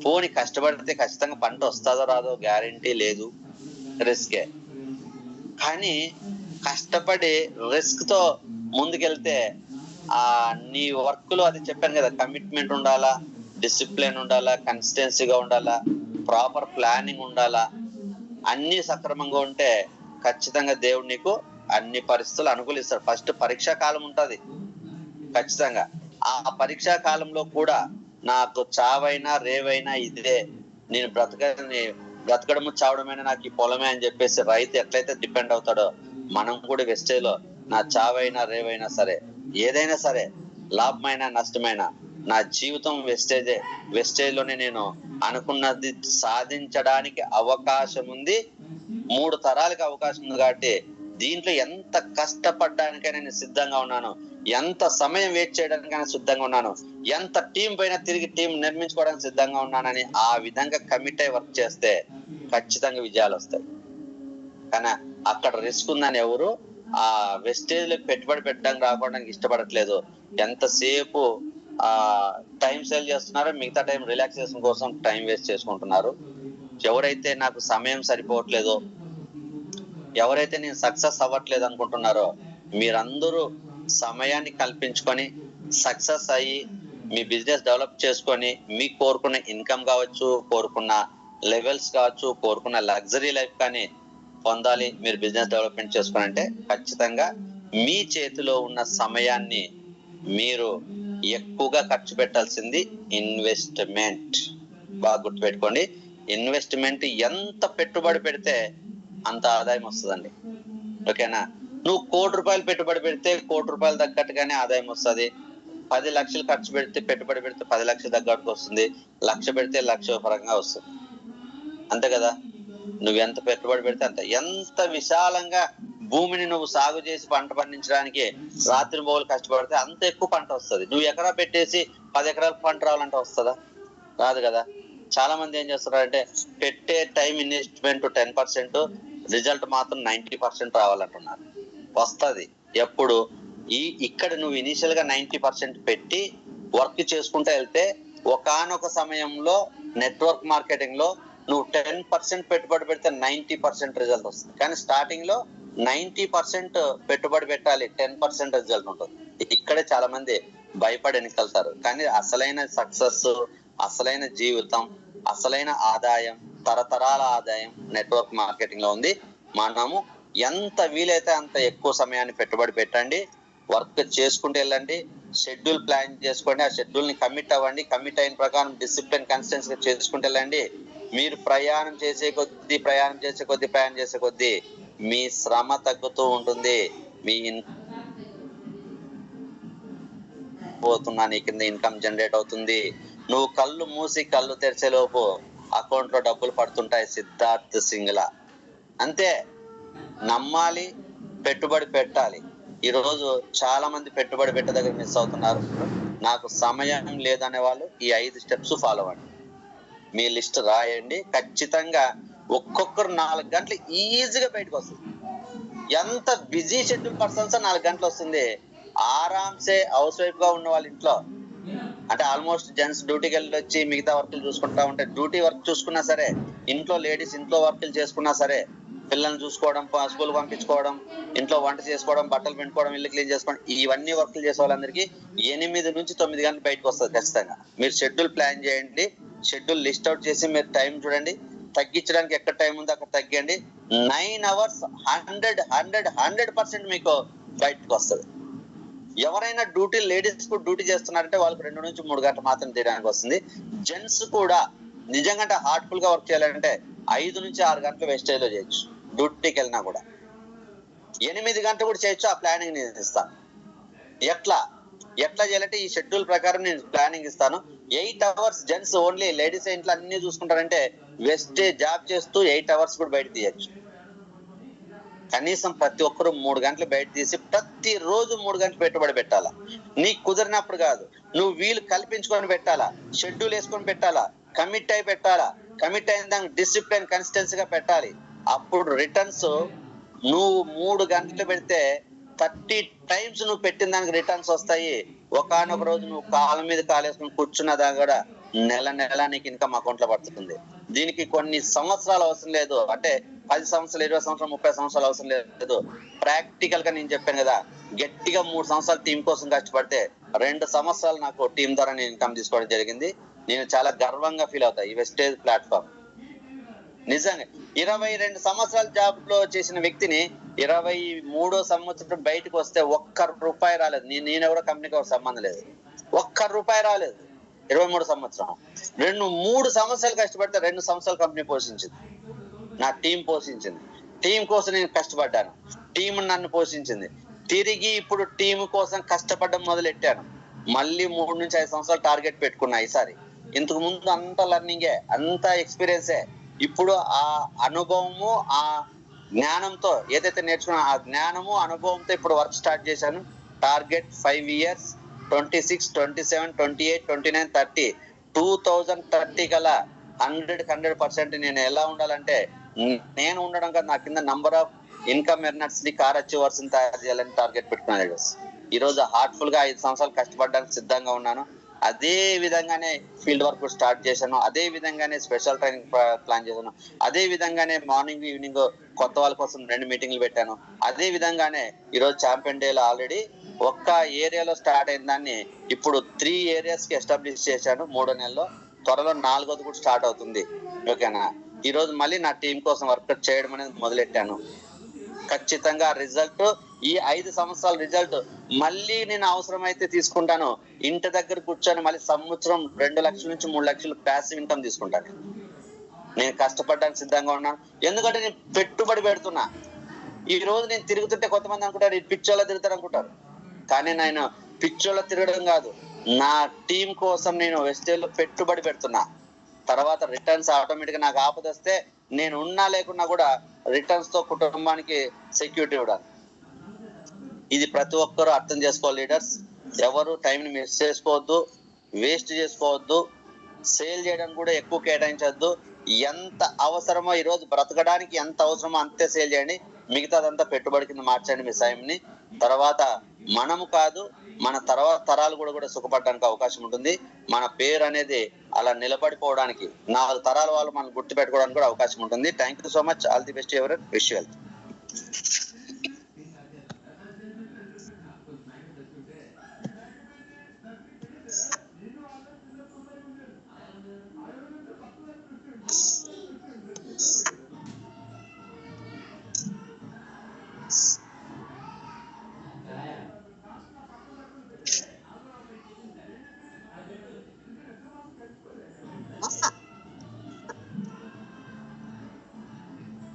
పోని కష్టపడితే ఖచ్చితంగా పంట వస్తుందో రాదో గ్యారంటీ లేదు, రిస్కే. కానీ కష్టపడి రిస్క్ తో ముందుకెళ్తే ఆ నీ వర్క్ లో అది చెప్పాను కదా, కమిట్మెంట్ ఉండాలా, డిసిప్లిన్ ఉండాలా, కన్సిస్టెన్సీగా ఉండాలా, ప్రాపర్ ప్లానింగ్ ఉండాలా. అన్ని సక్రమంగా ఉంటే ఖచ్చితంగా దేవుడు నీకు అన్ని పరిస్థితులు అనుకూలిస్తాడు. ఫస్ట్ పరీక్షా కాలం ఉంటది ఖచ్చితంగా. ఆ పరీక్షా కాలంలో కూడా నాకు చావైనా రేవైనా ఇదే, నేను బ్రతకడము చావడమైనా నాకు ఈ పొలమే అని చెప్పేసి రైతు ఎట్లయితే డిపెండ్ అవుతాడో మనం కూడా వెస్టేజ్ లో నా చావైనా రేవైనా సరే, ఏదైనా సరే, లాభమైనా నష్టమైనా నా జీవితం వెస్టేజే. వెస్టేజ్ లోనే నేను అనుకున్నది సాధించడానికి అవకాశం ఉంది. 3 తరాలకి అవకాశం ఉంది. కాబట్టి దీంట్లో ఎంత కష్టపడడానికైనా నేను సిద్ధంగా ఉన్నాను, ఎంత సమయం వేస్ట్ చేయడానికైనా సిద్ధంగా ఉన్నాను, ఎంత టీం పైన తిరిగి టీం నిర్మించుకోవడానికి సిద్ధంగా ఉన్నానని ఆ విధంగా కమిట్ అయి వర్క్ చేస్తే ఖచ్చితంగా విజయాలు వస్తాయి. కానీ అక్కడ రిస్క్ ఉందని ఎవరు ఆ వెస్టేజ్ లో పెట్టుబడి పెట్టడానికి రావడానికి ఇష్టపడట్లేదు. ఎంతసేపు టైం సేల్ చేస్తున్నారో మిగతా టైం రిలాక్సేషన్ కోసం టైం వేస్ట్ చేసుకుంటున్నారు. ఎవరైతే నాకు సమయం సరిపోవట్లేదో, ఎవరైతే నేను సక్సెస్ అవ్వట్లేదు అనుకుంటున్నారో, మీరందరూ సమయాన్ని కల్పించుకొని సక్సెస్ అయ్యి మీ బిజినెస్ డెవలప్ చేసుకొని మీకు కోరుకున్న ఇన్కమ్ కావచ్చు, కోరుకున్న లెవెల్స్ కావచ్చు, కోరుకున్న లగ్జరీ లైఫ్ కానీ పొందాలి, మీరు బిజినెస్ డెవలప్మెంట్ చేసుకోవాలంటే ఖచ్చితంగా మీ చేతిలో ఉన్న సమయాన్ని మీరు ఎక్కువగా ఖర్చు పెట్టాల్సింది ఇన్వెస్ట్మెంట్. బాగా గుర్తుపెట్టుకోండి, ఇన్వెస్ట్మెంట్ ఎంత పెట్టుబడి పెడితే అంత ఆదాయం వస్తుందండి. ఓకేనా? నువ్వు ₹1,00,00,000 పెట్టుబడి పెడితే ₹1,00,00,000 తగ్గట్టుగానే ఆదాయం వస్తుంది. 10 లక్షలు ఖర్చు పెడితే పెట్టుబడి పెడితే 10 లక్షలు తగ్గట్టుకు వస్తుంది. 1,00,000 పెడితే 1,00,000 పరంగా వస్తుంది. అంతే కదా? నువ్వు ఎంత పెట్టుబడి పెడితే అంత. ఎంత విశాలంగా భూమిని నువ్వు సాగు చేసి పంట పండించడానికి రాత్రి బోలు కష్టపడితే అంత ఎక్కువ పంట వస్తుంది. నువ్వు ఎకరా పెట్టేసి 10 ఎకరాల పంట రావాలంటే వస్తుందా? రాదు కదా. చాలా మంది ఏం చేస్తున్నారంటే పెట్టే టైం ఇన్వెస్ట్మెంట్ 10%, రిజల్ట్ మాత్రం 90% రావాలంటున్నారు. వస్తుంది ఎప్పుడు? ఇక్కడ నువ్వు ఇనిషియల్ గా 90% పెట్టి వర్క్ చేసుకుంటూ వెళ్తే ఒకానొక సమయంలో నెట్వర్క్ మార్కెటింగ్ లో నువ్వు 10% పెట్టుబడి పెడితే 90% రిజల్ట్ వస్తుంది. కానీ స్టార్టింగ్ లో 90% పెట్టుబడి పెట్టాలి, 10% రిజల్ట్ ఉంటుంది. ఇక్కడే చాలా మంది భయపడి వెనకెళ్తారు. కానీ అసలైన సక్సెస్, అసలైన జీవితం, అసలైన ఆదాయం, తరతరాల ఆదాయం నెట్వర్క్ మార్కెటింగ్ లో ఉంది. మనము ఎంత వీలైతే అంత ఎక్కువ సమయాన్ని పెట్టుబడి పెట్టండి, వర్క్ చేసుకుంటూ వెళ్ళండి, షెడ్యూల్ ప్లాన్ చేసుకోండి, ఆ షెడ్యూల్ ని కమిట్ అవ్వండి, కమిట్ అయిన ప్రకారం డిసిప్లిన్ కన్సిస్టెన్సీ చేసుకుంటూ వెళ్ళండి. మీరు ప్రయాణం చేసే కొద్దీ మీ శ్రమ తగ్గుతూ ఉంటుంది. మీ పోతున్నా నీ కింద ఇన్కమ్ జనరేట్ అవుతుంది. నువ్వు కళ్ళు మూసి కళ్ళు తెరిచే లోపు అకౌంట్ లో డబ్బులు పడుతుంటాయి. సిద్ధార్థ్ సింగ్లా. అంతే, నమ్మాలి, పెట్టుబడి పెట్టాలి. ఈ రోజు చాలా మంది పెట్టుబడి పెట్టే దగ్గర మిస్ అవుతున్నారు. నాకు సమయం లేదనే వాళ్ళు ఈ 5 స్టెప్స్ ఫాలో అవ్వండి. మీ లిస్ట్ రాయండి. ఖచ్చితంగా ఒక్కొక్కరు 4 గంటలు ఈజీగా బయటకు వస్తుంది. ఎంత బిజీ షెడ్యూల్ పర్సన్స్ 4 గంటలు వస్తుంది. ఆరామ్సే హౌస్ వైఫ్ గా ఉన్న వాళ్ళ ఇంట్లో, అంటే ఆల్మోస్ట్ జెంట్స్ డ్యూటీకి వెళ్ళి వచ్చి మిగతా వర్కులు చూసుకుంటా ఉంటే, డ్యూటీ వర్క్ చూసుకున్నా సరే, ఇంట్లో లేడీస్ ఇంట్లో వర్కులు చేసుకున్నా సరే, పిల్లల్ని చూసుకోవడం, స్కూల్ పంపించుకోవడం, ఇంట్లో వంట చేసుకోవడం, బట్టలు పిండుకోవడం, ఇల్లు క్లీన్ చేసుకోవడం, ఇవన్నీ వర్క్లు చేసే వాళ్ళందరికీ 8 నుంచి 9 గంటలు బయటకు వస్తుంది ఖచ్చితంగా. మీరు షెడ్యూల్ ప్లాన్ చేయండి, షెడ్యూల్ లిస్ట్ అవుట్ చేసి మీరు టైం చూడండి, తగ్గించడానికి ఎక్కడ టైం ఉందో అక్కడ తగ్గండి. 9 అవర్స్ 100% మీకు బయటకు వస్తుంది. ఎవరైనా లేడీస్ కూడా డ్యూటీ చేస్తున్నారంటే వాళ్ళకి 2 నుంచి 3 గంటలు మాత్రం తీయడానికి వస్తుంది. జెంట్స్ కూడా నిజంగా హార్ట్ఫుల్ గా వర్క్ చేయాలంటే 5 నుంచి 6 గంటలు వేస్టేజ్ లో చేయొచ్చు. డ్యూటీకి వెళ్ళినా కూడా 8 గంటలు కూడా చేయొచ్చు. ఆ ప్లానింగ్ నేను ఇస్తాను. ఎట్లా చేయాలంటే ఈ షెడ్యూల్ ప్రకారం నేను ప్లానింగ్ ఇస్తాను. 8 అవర్స్ జెంట్స్ ఓన్లీ, లేడీస్ ఇంట్లో అన్ని చూసుకుంటారంటే వేస్టేజ్ జాబ్ చేస్తూ 8 అవర్స్ కూడా బయట తీయచ్చు. కనీసం ప్రతి ఒక్కరు 3 గంటలు బయట తీసి ప్రతి రోజు 3 గంటలు పెట్టుబడి పెట్టాలా. నీకు కుదిరినప్పుడు కాదు, నువ్వు వీలు కల్పించుకొని పెట్టాలా, షెడ్యూల్ వేసుకొని పెట్టాలా, కమిట్ అయి పెట్టాలా. కమిట్ అయిన దానికి డిసిప్లిన్ కన్సిస్టెన్సీ గా పెట్టాలి. అప్పుడు రిటర్న్స్ నువ్వు 3 గంటలు పెడితే 30 టైమ్స్ నువ్వు పెట్టిన దానికి రిటర్న్స్ వస్తాయి. ఒకనొక రోజు నువ్వు కాళ్ళ మీద కాలేసుకుని కూర్చున్నదా కూడా నెల నీకు ఇన్కమ్ అకౌంట్ లో పడుతుంది. దీనికి కొన్ని సంవత్సరాలు అవసరం లేదు, అంటే 10 సంవత్సరాలు, 20 సంవత్సరాలు, 30 సంవత్సరాలు అవసరం లేదు. ప్రాక్టికల్ గా నేను చెప్పాను కదా, గట్టిగా 3 సంవత్సరాలు టీం కోసం కష్టపడితే 2 సంవత్సరాలు నాకు టీం ద్వారా నేను ఇన్కమ్ తీసుకోవడం జరిగింది. నేను చాలా గర్వంగా ఫీల్ అవుతా ఈ వెస్టేజ్ ప్లాట్ఫామ్. నిజంగా 22 సంవత్సరాల జాబ్ లో చేసిన వ్యక్తిని 23వ సంవత్సరం బయటకు వస్తే ₹1 రాలేదు. నేనెవరో కంపెనీకి సంబంధం లేదు, ₹1 రాలేదు. 23 సంవత్సరం 3 సంవత్సరాలు కష్టపడితే 2 సంవత్సరాలు కంపెనీ పోషించింది, నా టీం పోషించింది. టీం కోసం నేను కష్టపడ్డాను, టీం నన్ను పోషించింది. తిరిగి ఇప్పుడు టీం కోసం కష్టపడడం మొదలెట్టాను. మళ్ళీ 3 నుంచి 5 సంవత్సరాలు టార్గెట్ పెట్టుకున్నా ఈసారి. ఇంతకు ముందు అంత లర్నింగే, అంత ఎక్స్పీరియన్సే. ఇప్పుడు ఆ అనుభవము, ఆ జ్ఞానంతో ఏదైతే నేర్చుకున్నా ఆ జ్ఞానము అనుభవంతో ఇప్పుడు వర్క్ స్టార్ట్ చేశాను. టార్గెట్ 5 years 26, 27, 28, 29, 30 2030 కల్లా 100% నేను ఎలా ఉండాలంటే, నేను ఉండడం కదా, నా కింద నంబర్ ఆఫ్ ఇన్కమ్ ఎర్నర్స్ ని, కార్ అచీవర్స్ ని తయారు చేయాలని టార్గెట్ పెట్టుకున్నాను. ఈ రోజు హార్ట్ఫుల్ గా 5 సంవత్సరాలు కష్టపడడానికి సిద్ధంగా ఉన్నాను. అదే విధంగానే ఫీల్డ్ వర్క్ స్టార్ట్ చేశాను, అదే విధంగానే స్పెషల్ ట్రైనింగ్ ప్లాన్ చేశాను, అదే విధంగానే మార్నింగ్ ఈవినింగ్ కొత్త వాళ్ళ కోసం 2 మీటింగ్లు పెట్టాను. అదే విధంగానే ఈరోజు ఛాంపియన్ డేలో ఆల్రెడీ ఒక్క ఏరియాలో స్టార్ట్ అయిన దాన్ని ఇప్పుడు 3 areas కి ఎస్టాబ్లిష్ చేశాను 3వ నెలలో. త్వరలో 4వది కూడా స్టార్ట్ అవుతుంది. ఓకేనా. ఈ రోజు మళ్ళీ నా టీం కోసం వర్క్ చేయడం అనేది మొదలెట్టాను. ఖచ్చితంగా రిజల్ట్, ఈ 5 సంవత్సరాల రిజల్ట్ మళ్ళీ నేను అవసరమైతే తీసుకుంటాను. ఇంటి దగ్గర కూర్చొని మళ్ళీ సంవత్సరం 2 లక్షల నుంచి 3 లక్షలు ప్యాసివ్ ఇన్కమ్ తీసుకుంటాను. నేను కష్టపడడానికి సిద్ధంగా ఉన్నాను, ఎందుకంటే నేను పెట్టుబడి పెడుతున్నా. ఈ రోజు నేను తిరుగుతుంటే కొంతమంది అనుకుంటారు ఈ పిచ్చోళ్ళ తిరుగుతారు అనుకుంటారు, కానీ నేను పిచ్చోళ్ళ తిరగడం కాదు, నా టీం కోసం నేను వెస్టేజ్ లో పెట్టుబడి పెడుతున్నా. తర్వాత రిటర్న్స్ ఆటోమేటిక్ గా నాకు ఆపద వస్తే నేను ఉన్నా లేకున్నా కూడా రిటర్న్స్ తో కుటుంబానికి సెక్యూరిటీ ఇవ్వడానికి. ఇది ప్రతి ఒక్కరూ అర్థం చేసుకోవాలి లీడర్స్. ఎవరు టైం ని మిస్ చేసుకోవద్దు, వేస్ట్ చేసుకోవద్దు, సేల్ చేయడానికి కూడా ఎక్కువ కేటాయించవద్దు. ఎంత అవసరమో, ఈ రోజు బ్రతకడానికి ఎంత అవసరమో అంతే సేల్ చేయండి, మిగతాదంతా పెట్టుబడి కింద మార్చండి మీ టైంని. తర్వాత మనము కాదు, మన తర్వాత తరాలు కూడా సుఖపడడానికి అవకాశం ఉంటుంది. మన పేరు అనేది అలా నిలబడిపోవడానికి 4 తరాల వాళ్ళు మనం గుర్తు పెట్టుకోవడానికి కూడా అవకాశం ఉంటుంది. Thank you so much. All the best ఎవరు. Wish you wealth.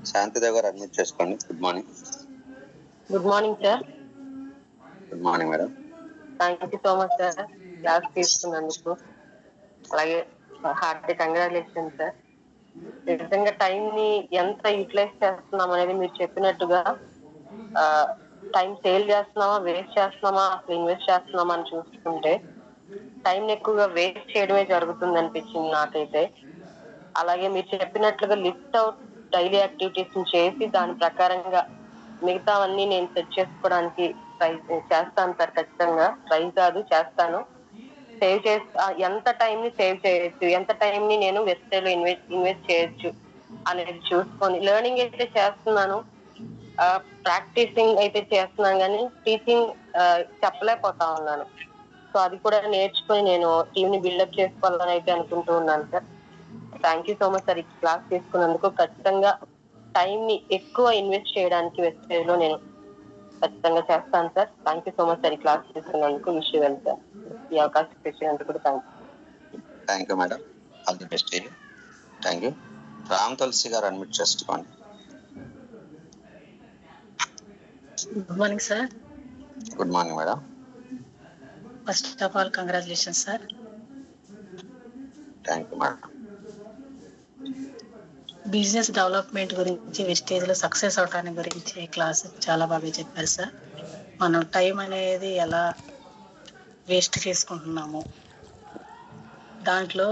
Shantidev garu admit చేసుకోండి. Good morning. Good morning sir. Good morning madam. Thank you so much sir class తీసుకున్నందుకు. అలాగే హార్టీ కంగ్రాచులేషన్ సార్. నిజంగా టైం ని ఎంత యూటిలైజ్ చేస్తున్నాం అనేది మీరు చెప్పినట్టుగా టైం సేల్ చేస్తున్నామా, వేస్ట్ చేస్తున్నామా, అసలు ఇన్వెస్ట్ చేస్తున్నామా అని చూసుకుంటే టైం ఎక్కువగా వేస్ట్ చేయడమే జరుగుతుంది అనిపించింది నాకైతే. అలాగే మీరు చెప్పినట్లుగా లిస్ట్ అవుట్ డైలీ యాక్టివిటీస్ చేసి దాని ప్రకారంగా మిగతావన్నీ నేను సెట్ చేసుకోవడానికి ట్రై చేస్తాను సార్. ఖచ్చితంగా ట్రై కాదు, చేస్తాను. సేవ్ చేసి ఎంత టైం ని సేవ్ చేయొచ్చు, ఎంత టైం ని నేను వెస్టేజ్ లో ఇన్వెస్ట్ చేయొచ్చు అనేది చూసుకొని లెర్నింగ్ అయితే చేస్తున్నాను, ప్రాక్టీసింగ్ అయితే చేస్తున్నాను, కానీ టీచింగ్ చెప్పలేకపోతా ఉన్నాను. సో అది కూడా నేర్చుకొని నేను టీమ్ ని బిల్డప్ చేసుకోవాలని అయితే అనుకుంటూ ఉన్నాను sir. Thank you so much sir. ఈ క్లాస్ తీసుకున్నందుకు ఖచ్చితంగా టైం ని ఎక్కువ ఇన్వెస్ట్ చేయడానికి వెబ్సైట్ లో నేను ఖచ్చితంగా చేస్తాను sir. Thank you so much sir. ఈ క్లాస్ తీసుకున్నందుకు విష్ యూ వెల్ సార్. ఈ అవకాశం ఇచ్చినందుకు కూడా thank you madam. All the best. Thank you. Ram Tulasi garu admit చేసుకోండి. Good morning sir. Good morning madam. First of all congratulation sir. Thank you madam. Business development గురించి wastage లో success అవటానికి గురించి class చాలా బాగా చెప్పారు సార్. మనం టైం అనేది ఎలా వేస్ట్ చేసుకుంటున్నాము దాంట్లో